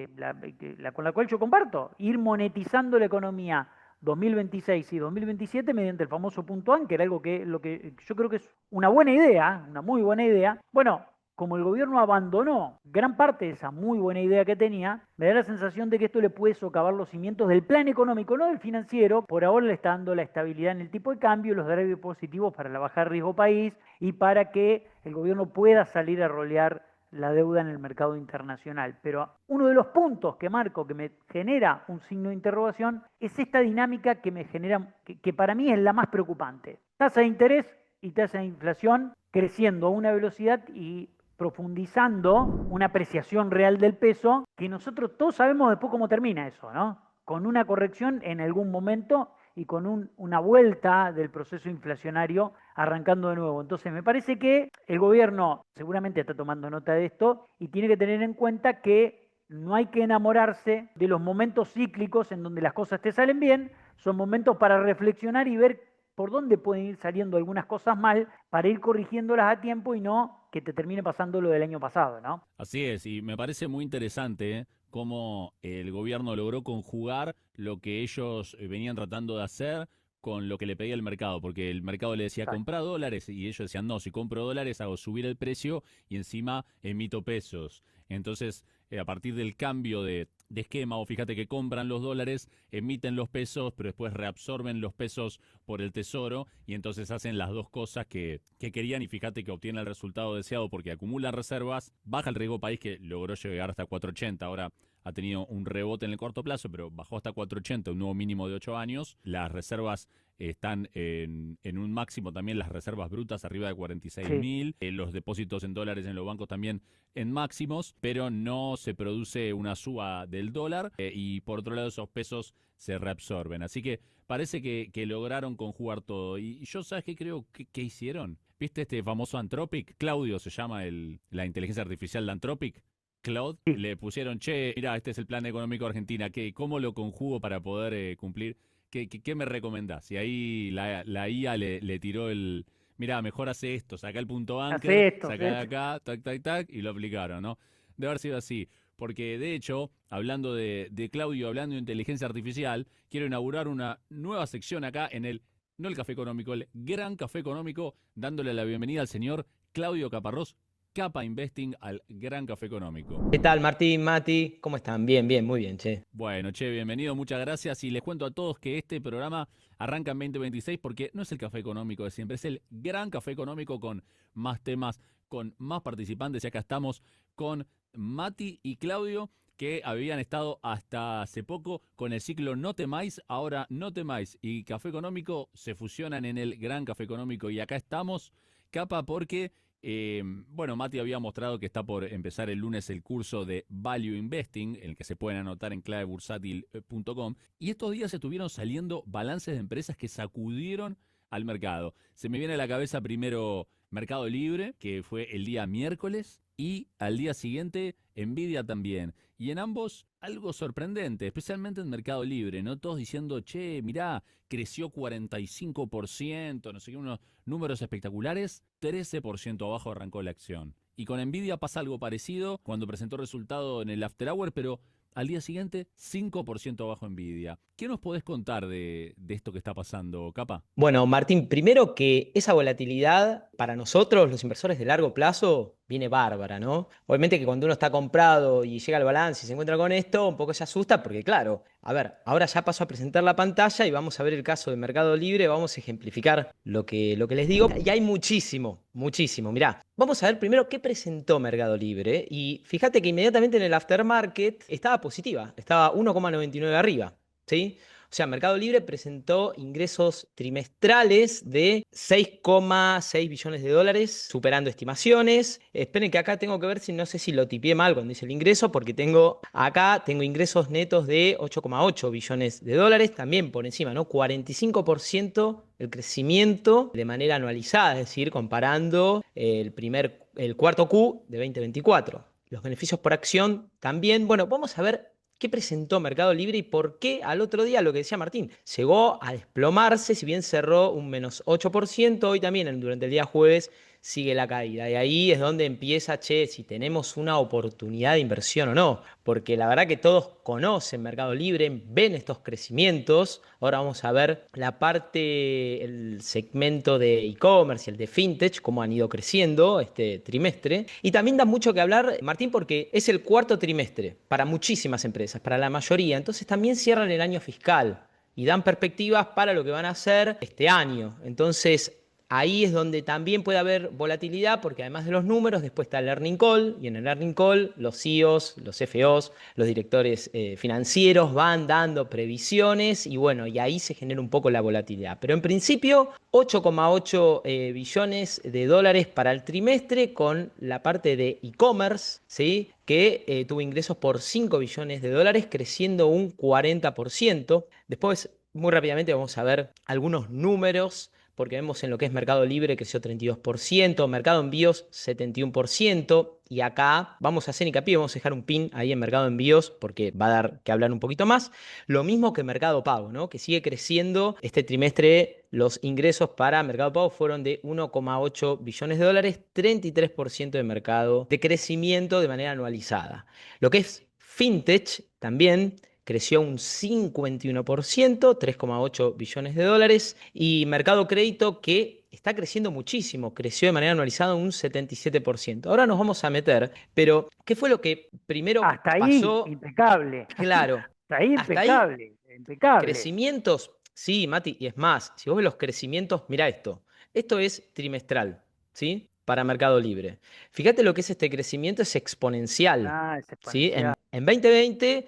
con la cual yo comparto, ir monetizando la economía 2026 y 2027 mediante el famoso punto anker, algo que lo que yo creo que es una buena idea, una muy buena idea. Bueno, como el gobierno abandonó gran parte de esa muy buena idea que tenía, me da la sensación de que esto le puede socavar los cimientos del plan económico, no del financiero. Por ahora le está dando la estabilidad en el tipo de cambio, los drivers positivos para la baja de riesgo país y para que el gobierno pueda salir a rolear la deuda en el mercado internacional. Pero uno de los puntos que marco, que me genera un signo de interrogación, es esta dinámica que me genera, que para mí es la más preocupante. Tasa de interés y tasa de inflación creciendo a una velocidad y profundizando una apreciación real del peso, que nosotros todos sabemos después cómo termina eso, ¿no? Con una corrección en algún momento y con una vuelta del proceso inflacionario arrancando de nuevo. Entonces me parece que el gobierno seguramente está tomando nota de esto y tiene que tener en cuenta que no hay que enamorarse de los momentos cíclicos en donde las cosas te salen bien, son momentos para reflexionar y ver por dónde pueden ir saliendo algunas cosas mal para ir corrigiéndolas a tiempo y no que te termine pasando lo del año pasado, ¿no? Así es, y me parece muy interesante cómo el gobierno logró conjugar lo que ellos venían tratando de hacer con lo que le pedía el mercado, porque el mercado le decía Exacto. compra dólares y ellos decían no, si compro dólares hago subir el precio y encima emito pesos. Entonces, a partir del cambio de esquema, o fíjate que compran los dólares, emiten los pesos, pero después reabsorben los pesos por el tesoro y entonces hacen las dos cosas que querían y fíjate que obtienen el resultado deseado porque acumulan reservas, baja el riesgo país que logró llegar hasta 480, ahora ha tenido un rebote en el corto plazo, pero bajó hasta 480, un nuevo mínimo de 8 años. Las reservas están en un máximo también, las reservas brutas arriba de 46.000, los depósitos en dólares en los bancos también en máximos, pero no se produce una suba del dólar y por otro lado esos pesos se reabsorben. Así que parece que lograron conjugar todo. Y yo, ¿sabes qué creo que hicieron? ¿Viste este famoso Anthropic? Claudio se llama la inteligencia artificial de Anthropic. Claude, Sí. le pusieron, che, mira, este es el plan económico de Argentina, ¿cómo lo conjugo para poder cumplir? ¿Qué me recomendás? Y ahí la IA le tiró mira, mejor hace esto, saca el punto anker, Hace esto, saca de acá, tac, tac, tac, y lo aplicaron, ¿no? Debe haber sido así. Porque de hecho, hablando de Claudio, hablando de inteligencia artificial, quiero inaugurar una nueva sección acá no el Café Económico, el Gran Café Económico, dándole la bienvenida al señor Claudio Caparrós, Capa Investing, al Gran Café Económico. ¿Qué tal, Martín, Mati? ¿Cómo están? Bien, bien, muy bien, che. Bueno, che, bienvenido, muchas gracias. Y les cuento a todos que este programa arranca en 2026 porque no es el Café Económico de siempre, es el Gran Café Económico con más temas, con más participantes. Y acá estamos con Mati y Claudio, que habían estado hasta hace poco con el ciclo No Temáis, ahora No Temáis y Café Económico se fusionan en el Gran Café Económico. Y acá estamos, Capa, porque bueno, Mati había mostrado que está por empezar el lunes el curso de Value Investing, en el que se pueden anotar en clavebursátil.com, y estos días estuvieron saliendo balances de empresas que sacudieron al mercado. Se me viene a la cabeza primero Mercado Libre, que fue el día miércoles, y al día siguiente Nvidia también. Y en ambos algo sorprendente, especialmente en Mercado Libre, ¿no? Todos diciendo, che, mirá, creció 45%, no sé qué, unos números espectaculares, 13% abajo arrancó la acción. Y con Nvidia pasa algo parecido cuando presentó resultado en el After Hour, pero al día siguiente 5% abajo Nvidia. ¿Qué nos podés contar de esto que está pasando, Capa? Bueno, Martín, primero que esa volatilidad para nosotros, los inversores de largo plazo, viene bárbara, ¿no? Obviamente que cuando uno está comprado y llega al balance y se encuentra con esto, un poco se asusta porque, claro, a ver, ahora ya paso a presentar la pantalla y vamos a ver el caso de Mercado Libre, vamos a ejemplificar lo que les digo. Y hay muchísimo, muchísimo. Mirá, vamos a ver primero qué presentó Mercado Libre. Y fíjate que inmediatamente en el aftermarket estaba positiva, estaba 1,99 arriba, ¿sí? O sea, Mercado Libre presentó ingresos trimestrales de 6,6 billones de dólares, superando estimaciones. Esperen que acá tengo que ver si no sé si lo tipié mal cuando dice el ingreso, porque tengo ingresos netos de 8,8 billones de dólares, también por encima, ¿no? 45% el crecimiento de manera anualizada, es decir, comparando el cuarto Q de 2024. Los beneficios por acción también. Bueno, vamos a ver qué presentó Mercado Libre y por qué al otro día, lo que decía Martín, llegó a desplomarse, si bien cerró un menos 8%, hoy también durante el día jueves sigue la caída. Y ahí es donde empieza, che, si tenemos una oportunidad de inversión o no. Porque la verdad que todos conocen Mercado Libre, ven estos crecimientos. Ahora vamos a ver el segmento de e-commerce y el de fintech, cómo han ido creciendo este trimestre. Y también da mucho que hablar, Martín, porque es el cuarto trimestre para muchísimas empresas, para la mayoría. Entonces también cierran el año fiscal y dan perspectivas para lo que van a hacer este año. Entonces, ahí es donde también puede haber volatilidad, porque además de los números, después está el earning call, y en el earning call los CEOs, los CFOs, los directores financieros van dando previsiones, y bueno, y ahí se genera un poco la volatilidad. Pero en principio, 8,8 billones de dólares para el trimestre, con la parte de e-commerce, ¿sí? Que tuvo ingresos por 5 billones de dólares, creciendo un 40%. Después, muy rápidamente, vamos a ver algunos números, porque vemos en lo que es Mercado Libre creció 32%, Mercado Envíos 71%, y acá vamos a hacer hincapié, vamos a dejar un pin ahí en Mercado Envíos porque va a dar que hablar un poquito más. Lo mismo que Mercado Pago, ¿no? Que sigue creciendo. Este trimestre los ingresos para Mercado Pago fueron de 1,8 billones de dólares, 33% de mercado de crecimiento de manera anualizada. Lo que es FinTech también creció un 51%, 3,8 billones de dólares. Y Mercado Crédito, que está creciendo muchísimo, creció de manera anualizada un 77%. Ahora nos vamos a meter, pero ¿qué fue lo que primero Hasta ahí, pasó? impecable. Claro, Hasta ahí, hasta ahí impecable. Impecable. crecimientos, sí, Mati, y es más, si vos ves los crecimientos, mira esto. Esto es trimestral, ¿sí? Para Mercado Libre. Fíjate lo que es este crecimiento, es exponencial, Ah, es ¿sí? exponencial. En 2020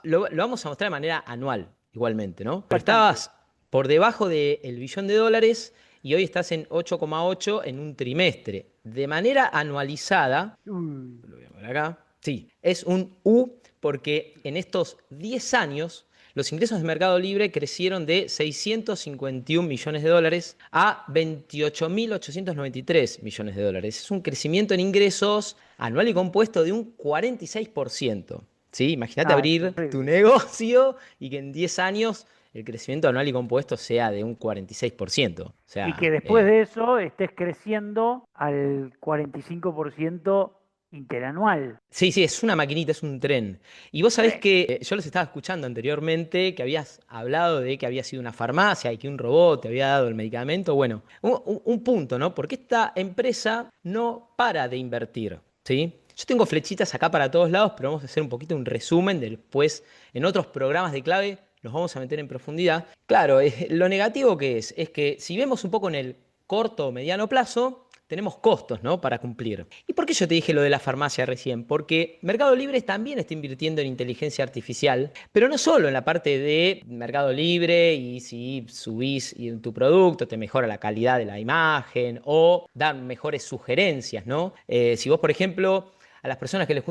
lo vamos a mostrar de manera anual, igualmente, ¿no? Pero Bastante. estabas por debajo del billón de dólares y hoy estás en 8,8 en un trimestre. De manera anualizada, Uy, lo voy a poner acá. Sí, es un U porque en estos 10 años los ingresos de Mercado Libre crecieron de 651 millones de dólares a 28.893 millones de dólares. Es un crecimiento en ingresos anual y compuesto de un 46%. ¿Sí? Imagínate ah, abrir tu increíble. negocio y que en 10 años el crecimiento anual y compuesto sea de un 46%. O Y que sea, después de eso estés creciendo al 45% interanual. sí, sí, es una maquinita, es un tren. Y vos sabés Tren. que yo los estaba escuchando anteriormente, que habías hablado de que había sido una farmacia y que un robot te había dado el medicamento. Bueno, un punto, ¿no? Porque esta empresa no para de invertir, ¿sí? Yo tengo flechitas acá para todos lados, pero vamos a hacer un poquito un resumen. Después, en otros programas de clave, nos vamos a meter en profundidad. Claro, lo negativo que es que si vemos un poco en el corto o mediano plazo, tenemos costos, ¿no? Para cumplir. ¿Y por qué yo te dije lo de la farmacia recién? Porque Mercado Libre también está invirtiendo en inteligencia artificial, pero no solo en la parte de Mercado Libre y si subís en tu producto te mejora la calidad de la imagen o dan mejores sugerencias, ¿no? Si vos, por ejemplo, a las personas que les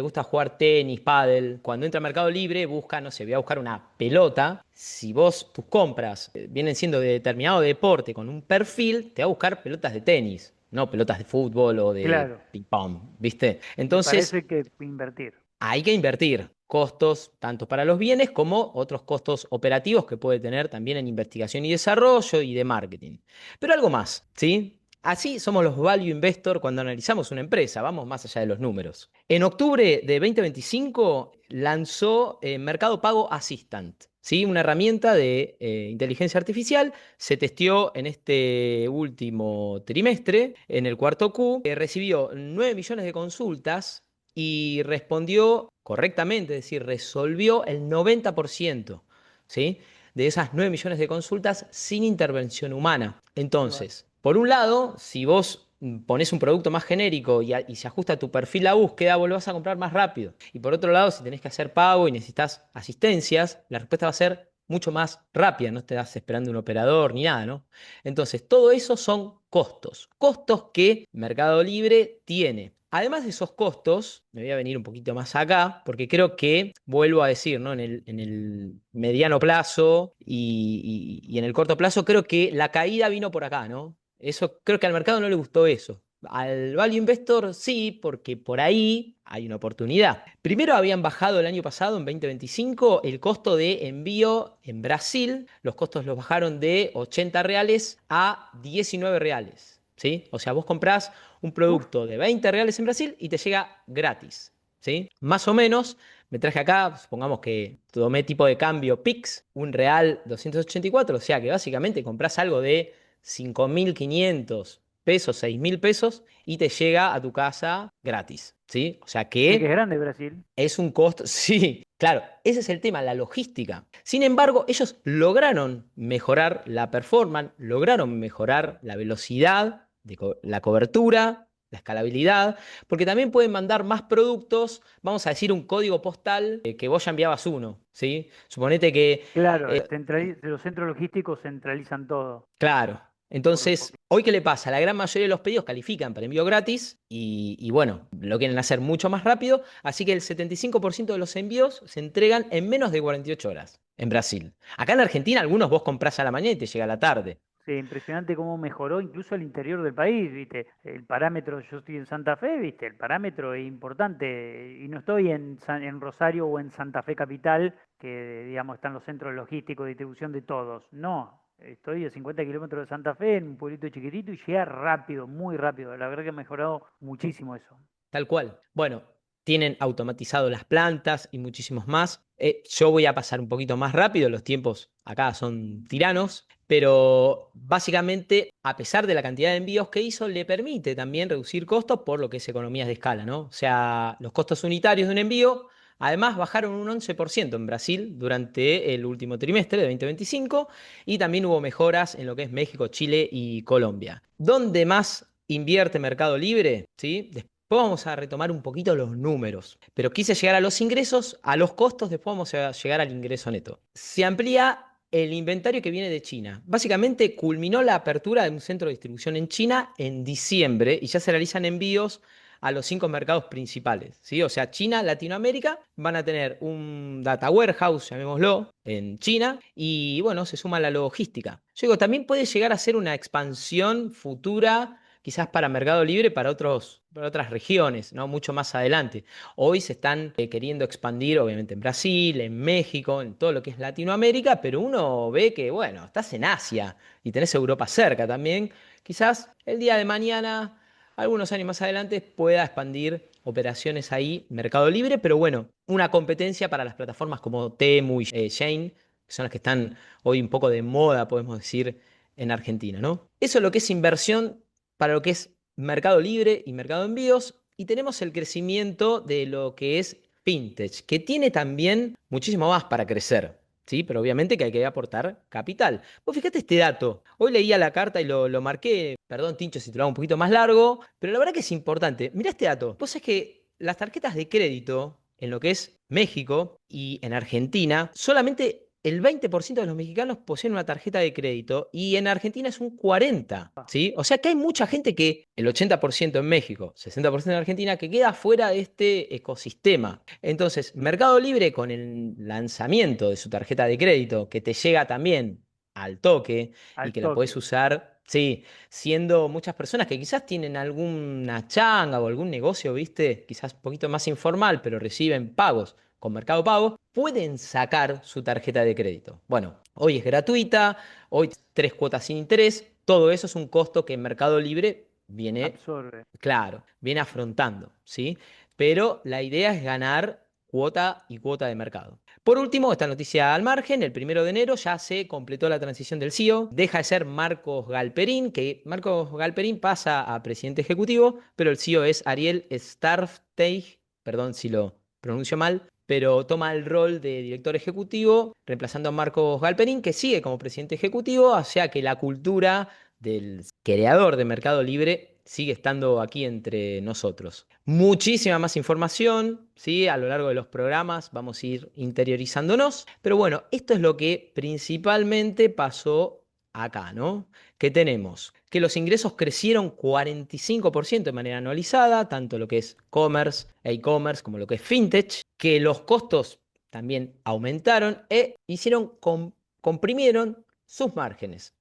gusta jugar tenis, pádel, cuando entra a Mercado Libre, busca, no sé, voy a buscar una pelota. Si tus compras vienen siendo de determinado deporte con un perfil, te va a buscar pelotas de tenis, no pelotas de fútbol o de Claro. ping pong, ¿viste? Y para eso Entonces, hay que invertir. hay que invertir costos tanto para los bienes como otros costos operativos que puede tener también en investigación y desarrollo y de marketing. Pero algo más, ¿sí? Así somos los value investor cuando analizamos una empresa, vamos más allá de los números. En octubre de 2025 lanzó Mercado Pago Assistant, ¿sí? Una herramienta de inteligencia artificial. Se testeó en este último trimestre, en el cuarto Q. Recibió 9 millones de consultas y respondió correctamente, es decir, resolvió el 90%, ¿sí? De esas 9 millones de consultas sin intervención humana. Qué va. Entonces, por un lado, si vos pones un producto más genérico y se ajusta a tu perfil la búsqueda, vos lo vas a comprar más rápido. Y por otro lado, si tenés que hacer pago y necesitas asistencias, la respuesta va a ser mucho más rápida, no estás esperando un operador ni nada, ¿no? Entonces, todo eso son costos, costos que Mercado Libre tiene. Además de esos costos, me voy a venir un poquito más acá, porque creo que, vuelvo a decir, ¿no? En el mediano plazo y en el corto plazo, creo que la caída vino por acá, ¿no? Eso, creo que al mercado no le gustó eso. Al value investor sí, porque por ahí hay una oportunidad. Primero habían bajado el año pasado, en 2025, el costo de envío en Brasil. Los costos los bajaron de 80 reales a 19 reales. ¿Sí? O sea, vos comprás un Uf, producto de 20 reales en Brasil y te llega gratis. ¿Sí? Más o menos, me traje acá, supongamos que tomé tipo de cambio PIX, un real 284, o sea que básicamente comprás algo de 5.500 pesos, 6.000 pesos y te llega a tu casa gratis, ¿sí? O sea sí que es que grande Brasil. es un costo, sí, claro, ese es el tema, la logística. Sin embargo, ellos lograron mejorar la performance, lograron mejorar la velocidad de la cobertura, la escalabilidad, porque también pueden mandar más productos, vamos a decir un código postal que vos ya enviabas uno, ¿sí? Suponete que Claro, los centros logísticos centralizan todo. claro. Por- Entonces, ¿hoy qué le pasa? La gran mayoría de los pedidos califican para envío gratis y bueno, lo quieren hacer mucho más rápido, así que el 75% de los envíos se entregan en menos de 48 horas en Brasil. Acá en Argentina, algunos vos comprás a la mañana y te llega a la tarde. Sí, impresionante cómo mejoró incluso el interior del país, ¿viste? El parámetro, yo estoy en Santa Fe, ¿viste? El parámetro es importante y no estoy en Rosario o en Santa Fe capital, que digamos están los centros logísticos de distribución de todos. No, estoy a 50 kilómetros de Santa Fe, en un pueblito chiquitito y llega rápido, muy rápido. La verdad que ha mejorado muchísimo eso. Tal cual. Bueno, tienen automatizado las plantas y muchísimos más. Yo voy a pasar un poquito más rápido, los tiempos acá son tiranos, pero básicamente, a pesar de la cantidad de envíos que hizo, le permite también reducir costos por lo que es economías de escala, ¿no? O sea, los costos unitarios de un envío, además, bajaron un 11% en Brasil durante el último trimestre de 2025 y también hubo mejoras en lo que es México, Chile y Colombia. ¿Dónde más invierte Mercado Libre? ¿Sí? Después vamos a retomar un poquito los números, pero quise llegar a los ingresos, a los costos, después vamos a llegar al ingreso neto. Se amplía el inventario que viene de China. Básicamente culminó la apertura de un centro de distribución en China en diciembre y ya se realizan envíos a los 5 mercados principales, ¿sí? O sea, China, Latinoamérica van a tener un data warehouse, llamémoslo, en China y bueno, se suma la logística. Yo digo, también puede llegar a ser una expansión futura quizás para Mercado Libre, para otras regiones, ¿no? Mucho más adelante. Hoy se están queriendo expandir, obviamente, en Brasil, en México, en todo lo que es Latinoamérica, pero uno ve que, bueno, estás en Asia y tenés Europa cerca también. Quizás el día de mañana, algunos años más adelante, pueda expandir operaciones ahí, Mercado Libre, pero bueno, una competencia para las plataformas como Temu y Shein, que son las que están hoy un poco de moda, podemos decir, en Argentina, ¿no? Eso es lo que es inversión para lo que es Mercado Libre y Mercado Envíos. Y tenemos el crecimiento de lo que es Fintech, que tiene también muchísimo más para crecer. ¿Sí? Pero obviamente que hay que aportar capital. Vos fíjate este dato. Hoy leía la carta y lo marqué. Perdón, Tincho, si te lo hago un poquito más largo. Pero la verdad que es importante. Mirá este dato. Vos sabés que las tarjetas de crédito en lo que es México y en Argentina, solamente el 20% de los mexicanos poseen una tarjeta de crédito y en Argentina es un 40%, ¿sí? O sea que hay mucha gente que, el 80% en México, 60% en Argentina, que queda fuera de este ecosistema. Entonces, Mercado Libre con el lanzamiento de su tarjeta de crédito, que te llega también al toque y Al que la podés toque. usar, sí, siendo muchas personas que quizás tienen alguna changa o algún negocio, ¿viste? Quizás un poquito más informal, pero reciben pagos con Mercado Pago, pueden sacar su tarjeta de crédito. Bueno, hoy es gratuita, hoy 3 cuotas sin interés, todo eso es un costo que en Mercado Libre viene, Absorbe. claro, viene afrontando, ¿sí? Pero la idea es ganar cuota y cuota de mercado. Por último, esta noticia al margen, el 1 de enero ya se completó la transición del CEO, deja de ser Marcos Galperín, que Marcos Galperín pasa a presidente ejecutivo, pero el CEO es Ariel Starfteig, perdón si lo pronuncio mal, pero toma el rol de director ejecutivo, reemplazando a Marcos Galperín, que sigue como presidente ejecutivo, o sea que la cultura del creador de Mercado Libre sigue estando aquí entre nosotros. Muchísima más información, ¿sí? A lo largo de los programas vamos a ir interiorizándonos, pero bueno, esto es lo que principalmente pasó acá, ¿no? Que tenemos que los ingresos crecieron 45% de manera anualizada, tanto lo que es commerce e e-commerce como lo que es fintech, que los costos también aumentaron e comprimieron sus márgenes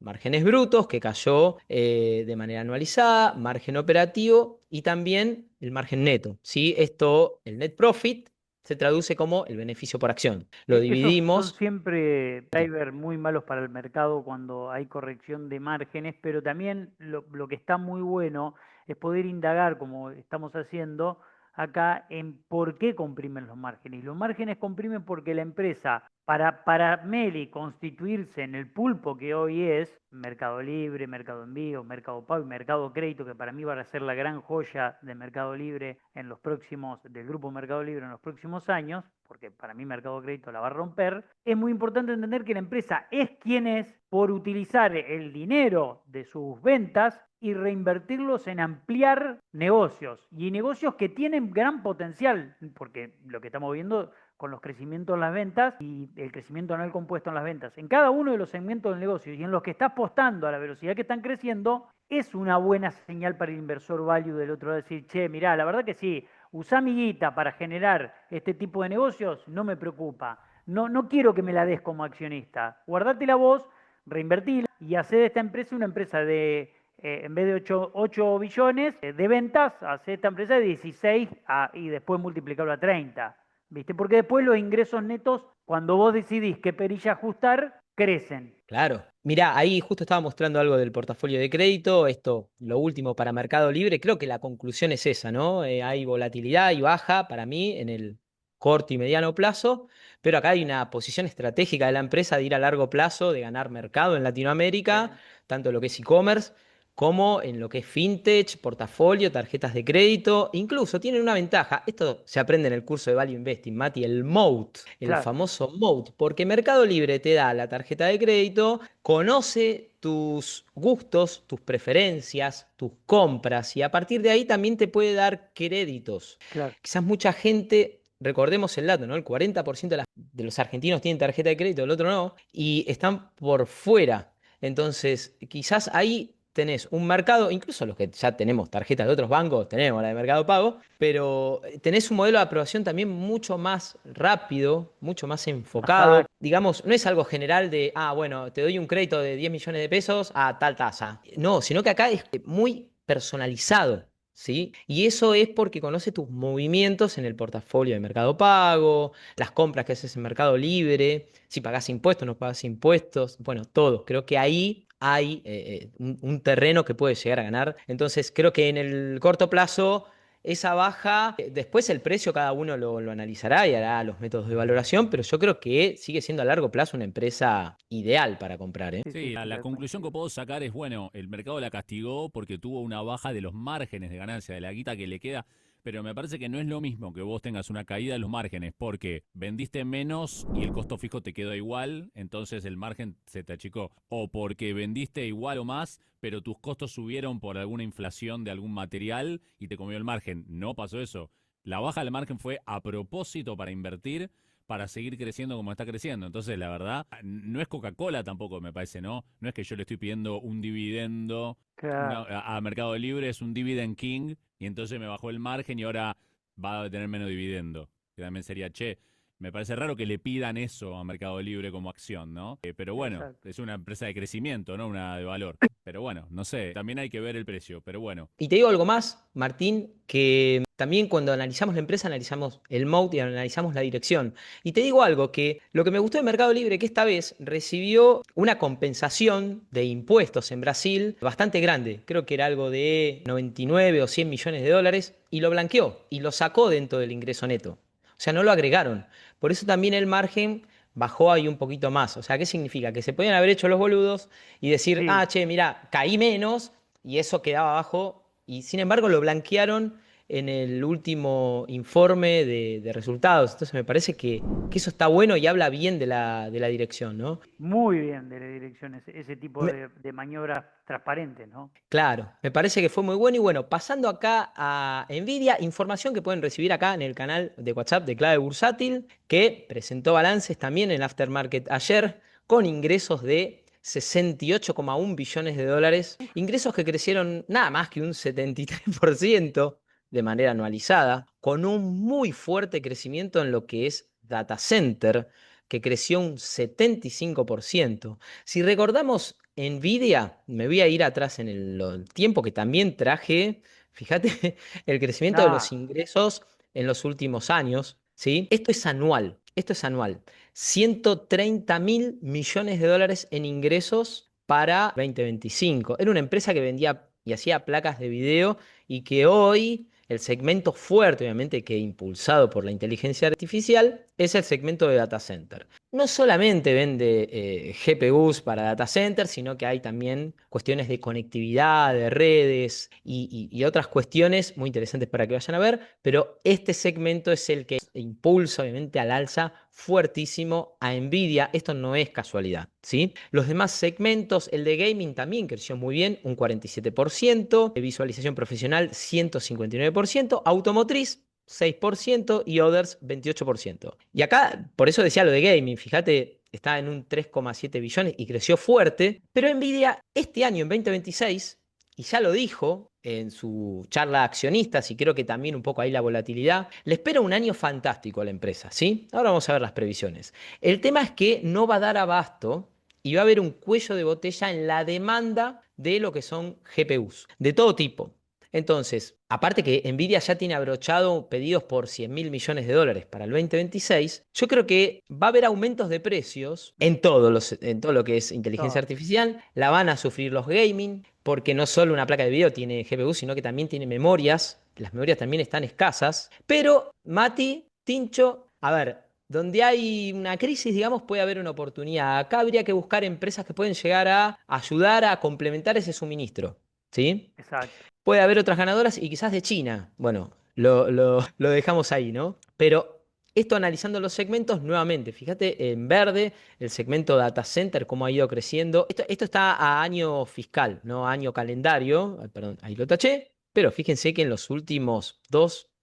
brutos que cayó de manera anualizada, margen operativo y también el margen neto. ¿Sí? Esto, el net profit, se traduce como el beneficio por acción. Lo Esos son dividimos. siempre drivers muy malos para el mercado cuando hay corrección de márgenes, pero también lo que está muy bueno es poder indagar, como estamos haciendo acá, en por qué comprimen los márgenes. Y los márgenes comprimen porque la empresa, para Meli constituirse en el pulpo que hoy es, Mercado Libre, Mercado Envío, Mercado Pago y Mercado Crédito, que para mí va a ser la gran joya de Mercado Libre en los próximos, del grupo Mercado Libre en los próximos años, porque para mí Mercado Crédito la va a romper, es muy importante entender que la empresa es quien es por utilizar el dinero de sus ventas y reinvertirlos en ampliar negocios y negocios que tienen gran potencial, porque lo que estamos viendo con los crecimientos en las ventas y el crecimiento anual compuesto en las ventas, en cada uno de los segmentos del negocio y en los que está apostando a la velocidad que están creciendo, es una buena señal para el inversor value del otro lado, decir, che, mirá, la verdad que sí, usá mi guita para generar este tipo de negocios, no me preocupa. No quiero que me la des como accionista. Guardátela vos, reinvertila y hacé de esta empresa una empresa de, en vez de 8 billones de ventas, hacé esta empresa de 16 y después multiplicarlo a 30. ¿Viste? Porque después los ingresos netos, cuando vos decidís qué perilla ajustar, crecen. Claro. Mirá, ahí justo estaba mostrando algo del portafolio de crédito, esto, lo último para Mercado Libre, creo que la conclusión es esa, ¿no? Hay volatilidad y baja para mí en el corto y mediano plazo, pero acá hay una posición estratégica de la empresa de ir a largo plazo, de ganar mercado en Latinoamérica, tanto lo que es e-commerce como en lo que es fintech, portafolio, tarjetas de crédito. Incluso tienen una ventaja, esto se aprende en el curso de Value Investing, Mati, el MOAT, el Claro. famoso MOAT, porque Mercado Libre te da la tarjeta de crédito, conoce tus gustos, tus preferencias, tus compras y a partir de ahí también te puede dar créditos. Claro. Quizás mucha gente... Recordemos el dato, ¿no? El 40% de los argentinos tienen tarjeta de crédito, el otro no, y están por fuera. Entonces, quizás ahí tenés un mercado, incluso los que ya tenemos tarjetas de otros bancos, tenemos la de Mercado Pago, pero tenés un modelo de aprobación también mucho más rápido, mucho más enfocado. Ajá. Digamos, no es algo general de, bueno, te doy un crédito de 10 millones de pesos a tal tasa. No, sino que acá es muy personalizado. ¿Sí? Y eso es porque conoce tus movimientos en el portafolio de Mercado Pago, las compras que haces en Mercado Libre, si pagás impuestos, no pagás impuestos, bueno, todo. Creo que ahí hay un terreno que puede llegar a ganar. Entonces, creo que en el corto plazo, esa baja, después el precio cada uno lo analizará y hará los métodos de valoración, pero yo creo que sigue siendo a largo plazo una empresa ideal para comprar, ¿eh? Sí, sí, Sí, sí, la conclusión que puedo sacar es, bueno, el mercado la castigó porque tuvo una baja de los márgenes de ganancia, de la guita que le queda, pero me parece que no es lo mismo que vos tengas una caída de los márgenes porque vendiste menos y el costo fijo te quedó igual, entonces el margen se te achicó, o porque vendiste igual o más, pero tus costos subieron por alguna inflación de algún material y te comió el margen. No pasó eso. La baja del margen fue a propósito para invertir para seguir creciendo como está creciendo. Entonces, la verdad, no es Coca-Cola tampoco, me parece, ¿no? No es que yo le estoy pidiendo un dividendo claro. a Mercado Libre, es un dividend king, y entonces me bajó el margen y ahora va a tener menos dividendo. Que también sería, che, me parece raro que le pidan eso a Mercado Libre como acción, ¿no? Pero bueno, Exacto. es una empresa de crecimiento, no una de valor. Pero bueno, no sé, también hay que ver el precio, pero bueno. Y te digo algo más, Martín, que también cuando analizamos la empresa, analizamos el moat y analizamos la dirección. Y te digo algo, que lo que me gustó de Mercado Libre, que esta vez recibió una compensación de impuestos en Brasil bastante grande. Creo que era algo de 99 o 100 millones de dólares y lo blanqueó y lo sacó dentro del ingreso neto. O sea, no lo agregaron. Por eso también el margen bajó ahí un poquito más. O sea, ¿qué significa? Que se podían haber hecho los boludos y decir, Sí, che, mira, caí menos y eso quedaba abajo. Y sin embargo lo blanquearon en el último informe de resultados. Entonces me parece que eso está bueno y habla bien de la dirección, ¿no? muy bien de la dirección, ese tipo Me- de maniobras transparentes, ¿no? Claro, me parece que fue muy bueno. Y bueno, pasando acá a Nvidia, información que pueden recibir acá en el canal de WhatsApp de Clave Bursátil, que presentó balances también en Aftermarket ayer, con ingresos de 68,1 billones de dólares, ingresos que crecieron nada más que un 73% de manera anualizada, con un muy fuerte crecimiento en lo que es data center, que creció un 75%. Si recordamos Nvidia, me voy a ir atrás en el tiempo que también traje, fíjate, el crecimiento de los Nada, ingresos en los últimos años, ¿sí? Esto es anual. 130.000 millones de dólares en ingresos para 2025. Era una empresa que vendía y hacía placas de video y que hoy el segmento fuerte, obviamente, que impulsado por la inteligencia artificial, es el segmento de data center. No solamente vende GPUs para data centers, sino que hay también cuestiones de conectividad, de redes y otras cuestiones muy interesantes para que vayan a ver, pero este segmento es el que impulsa obviamente al alza fuertísimo a Nvidia. Esto no es casualidad, ¿sí? Los demás segmentos, el de gaming también creció muy bien, un 47%, de visualización profesional 159%, automotriz 6% y others 28%. Y acá, por eso decía lo de gaming, fíjate, está en un 3,7 billones y creció fuerte, pero Nvidia este año, en 2026, y ya lo dijo en su charla a accionistas, y creo que también un poco ahí la volatilidad, le espera un año fantástico a la empresa, ¿sí? Ahora vamos a ver las previsiones. El tema es que no va a dar abasto y va a haber un cuello de botella en la demanda de lo que son GPUs, de todo tipo. Entonces, aparte que Nvidia ya tiene abrochado pedidos por 100.000 millones de dólares para el 2026, yo creo que va a haber aumentos de precios en todo lo que es inteligencia todo. artificial. La van a sufrir los gaming, porque no solo una placa de video tiene GPU, sino que también tiene memorias. Las memorias también están escasas. Pero, Mati, Tincho, a ver, donde hay una crisis, digamos, puede haber una oportunidad. Acá habría que buscar empresas que pueden llegar a ayudar a complementar ese suministro. ¿Sí? Exacto. Puede haber otras ganadoras y quizás de China. Bueno, lo dejamos ahí, ¿no? Pero esto analizando los segmentos, nuevamente, fíjate en verde el segmento data center, cómo ha ido creciendo. Esto está a año fiscal, no a año calendario. Ay, perdón, ahí lo taché. Pero fíjense que en los últimos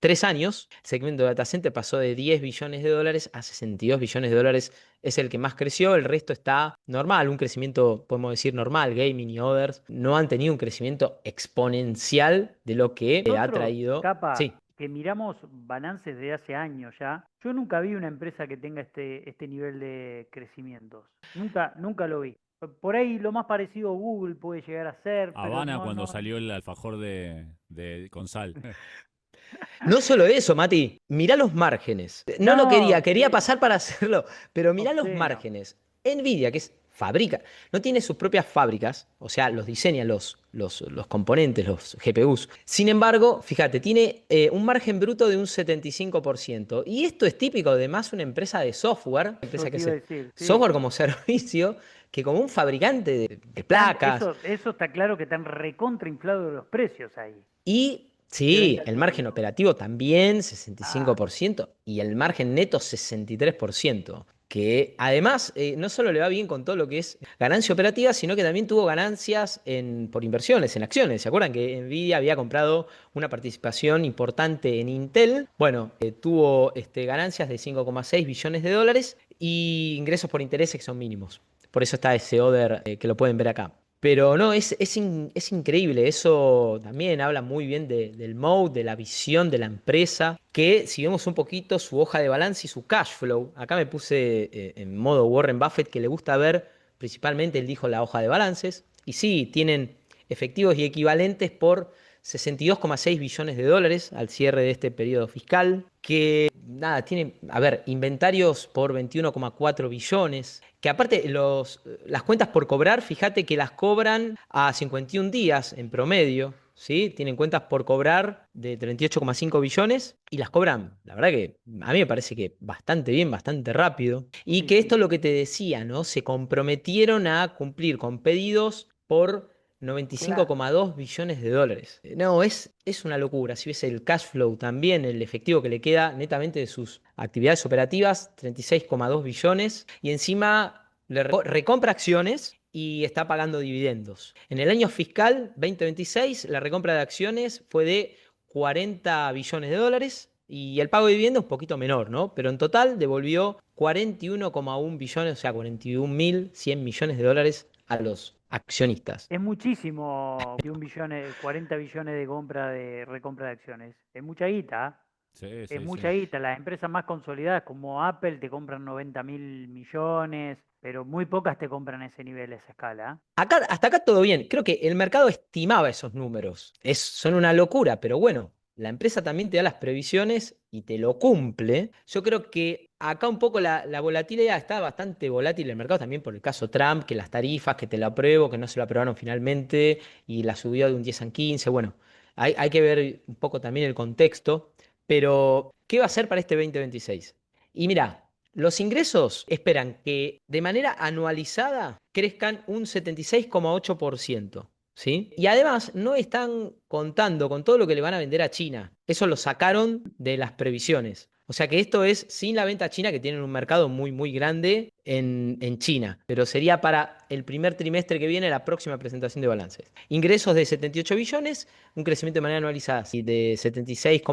3 años, el segmento de data center pasó de 10 billones de dólares a 62 billones de dólares. Es el que más creció, el resto está normal, un crecimiento, podemos decir, normal. Gaming y others no han tenido un crecimiento exponencial de lo que ha Nosotros, traído. capa, Sí, que miramos balances de hace años ya, yo nunca vi una empresa que tenga este nivel de crecimientos. Nunca, nunca lo vi. Por ahí lo más parecido a Google puede llegar a ser, pero Habana no, cuando no. salió el alfajor con sal. no solo eso, Mati, mirá los márgenes. No lo No, quería pasar para hacerlo, pero mirá los obsceno. márgenes. Nvidia, que es fabrica, no tiene sus propias fábricas, o sea, los diseña los componentes, los GPUs. Sin embargo, fíjate, tiene un margen bruto de un 75%. Y esto es típico de más una empresa de software, Eso empresa que te iba a hace decir, sí. software como servicio, que como un fabricante de Están, placas. eso está claro que están recontra inflados los precios ahí. Y Deben sí, ser el por margen eso. operativo también, Ah, 65%, y el margen neto, 63%. Que además no solo le va bien con todo lo que es ganancia operativa, sino que también tuvo ganancias por inversiones, en acciones. ¿Se acuerdan que Nvidia había comprado una participación importante en Intel? Bueno, tuvo ganancias de 5,6 billones de dólares y ingresos por intereses que son mínimos. Por eso está ese other que lo pueden ver acá. Pero no, es increíble. Eso también habla muy bien del mode, de la visión de la empresa. Que si vemos un poquito su hoja de balance y su cash flow, acá me puse en modo Warren Buffett, que le gusta ver, principalmente él dijo la hoja de balances. Y sí, tienen efectivos y equivalentes por 62,6 billones de dólares al cierre de este periodo fiscal. Que nada, tiene, a ver, inventarios por 21,4 billones. Que aparte las cuentas por cobrar, fíjate que las cobran a 51 días en promedio. ¿sí? Tienen cuentas por cobrar de 38,5 billones y las cobran, la verdad que a mí me parece que bastante bien, bastante rápido. Y Sí, que sí. esto es lo que te decía, ¿no? Se comprometieron a cumplir con pedidos por Claro. 95,2 billones de dólares. No, es una locura. Si ves el cash flow también, el efectivo que le queda netamente de sus actividades operativas, 36,2 billones. Y encima recompra acciones y está pagando dividendos. En el año fiscal 2026, la recompra de acciones fue de 40 billones de dólares y el pago de dividendos un poquito menor, ¿no? Pero en total devolvió 41,1 billones, o sea, 41.100 millones de dólares a los accionistas. Es muchísimo, 21 billones, 40 billones de compra de recompra de acciones. Es mucha guita, ¿ah? Sí, Es sí, mucha sí. guita. Las empresas más consolidadas como Apple te compran 90.000 millones, pero muy pocas te compran ese nivel, esa escala. ¿Ah? Acá, hasta acá todo bien. Creo que el mercado estimaba esos números. Son una locura, pero bueno, la empresa también te da las previsiones y te lo cumple. Yo creo que acá un poco la volatilidad está bastante volátil el mercado también por el caso Trump, que las tarifas, que te lo apruebo, que no se lo aprobaron finalmente y la subió de un 10 a un 15. Bueno, hay que ver un poco también el contexto. Pero, ¿qué va a hacer para este 2026? Y mira, los ingresos esperan que de manera anualizada crezcan un 76,8%. ¿Sí? Y además no están contando con todo lo que le van a vender a China. Eso lo sacaron de las previsiones. O sea que esto es sin la venta a China, que tienen un mercado muy, muy grande en China. Pero sería para el primer trimestre que viene la próxima presentación de balances. Ingresos de 78 billones, un crecimiento de manera anualizada sí, de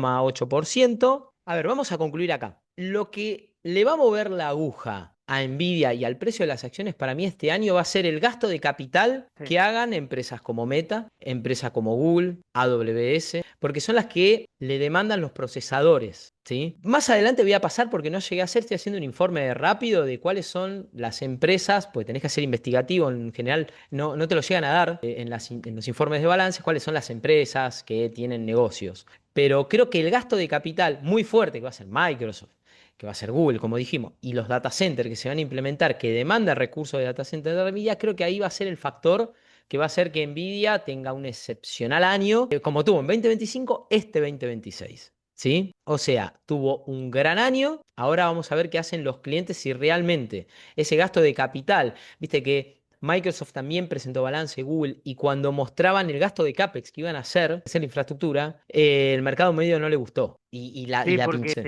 76,8%. A ver, vamos a concluir acá. Lo que le va a mover la aguja a Nvidia y al precio de las acciones para mí este año va a ser el gasto de capital Sí. que hagan empresas como Meta, empresas como Google, AWS, porque son las que le demandan los procesadores. ¿Sí? Más adelante voy a pasar porque no llegué a hacer, estoy haciendo un informe rápido de cuáles son las empresas, pues tenés que hacer investigativo, en general no te lo llegan a dar en los informes de balance, cuáles son las empresas que tienen negocios. Pero creo que el gasto de capital muy fuerte que va a ser Microsoft, que va a ser Google, como dijimos, y los data centers que se van a implementar, que demanda recursos de data center de Nvidia, creo que ahí va a ser el factor que va a hacer que Nvidia tenga un excepcional año, como tuvo en 2025, este 2026. ¿Sí? O sea, tuvo un gran año. Ahora vamos a ver qué hacen los clientes si realmente ese gasto de capital, viste que Microsoft también presentó balance, Google, y cuando mostraban el gasto de CAPEX que iban a hacer la infraestructura, el mercado medio no le gustó y Sí, la porque pinchó.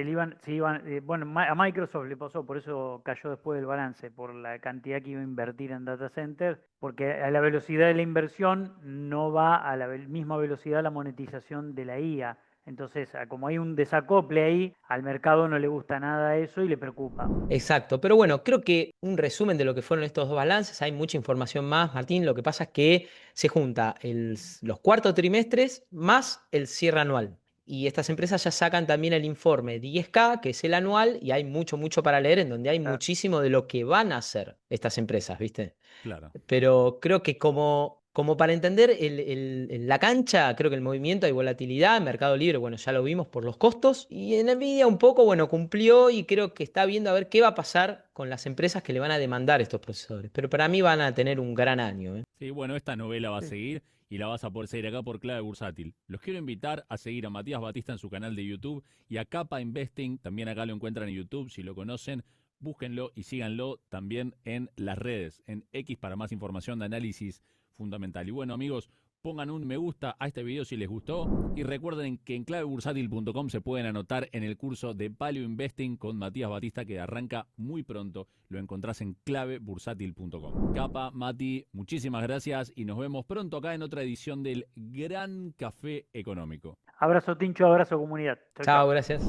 bueno, a Microsoft le pasó, por eso cayó después del balance, por la cantidad que iba a invertir en data center, porque a la velocidad de la inversión no va a la misma velocidad la monetización de la IA. Entonces, como hay un desacople ahí, al mercado no le gusta nada eso y le preocupa. Exacto, pero bueno, creo que un resumen de lo que fueron estos dos balances, hay mucha información más, Martín, lo que pasa es que se junta los cuartos trimestres más el cierre anual. Y estas empresas ya sacan también el informe 10K, que es el anual, y hay mucho, mucho para leer en donde hay Claro. muchísimo de lo que van a hacer estas empresas, ¿viste? Claro. Pero creo que como para entender la cancha, creo que el movimiento hay volatilidad, Mercado Libre, bueno, ya lo vimos por los costos, y en Nvidia un poco, bueno, cumplió y creo que está viendo a ver qué va a pasar con las empresas que le van a demandar estos procesadores. Pero para mí van a tener un gran año, ¿eh? Sí, bueno, esta novela va a Sí. seguir y la vas a poder seguir acá por Clave Bursátil. Los quiero invitar a seguir a Matías Batista en su canal de YouTube y a Capa Investing, también acá lo encuentran en YouTube, si lo conocen, búsquenlo y síganlo también en las redes, en X para más información de análisis fundamental. Y bueno, amigos, pongan un me gusta a este video si les gustó y recuerden que en clavebursátil.com se pueden anotar en el curso de Value Investing con Matías Batista que arranca muy pronto. Lo encontrás en clavebursátil.com. Capa, Mati, muchísimas gracias y nos vemos pronto acá en otra edición del Gran Café Económico. Abrazo Tincho, abrazo comunidad. Chau, Chao, chau. gracias.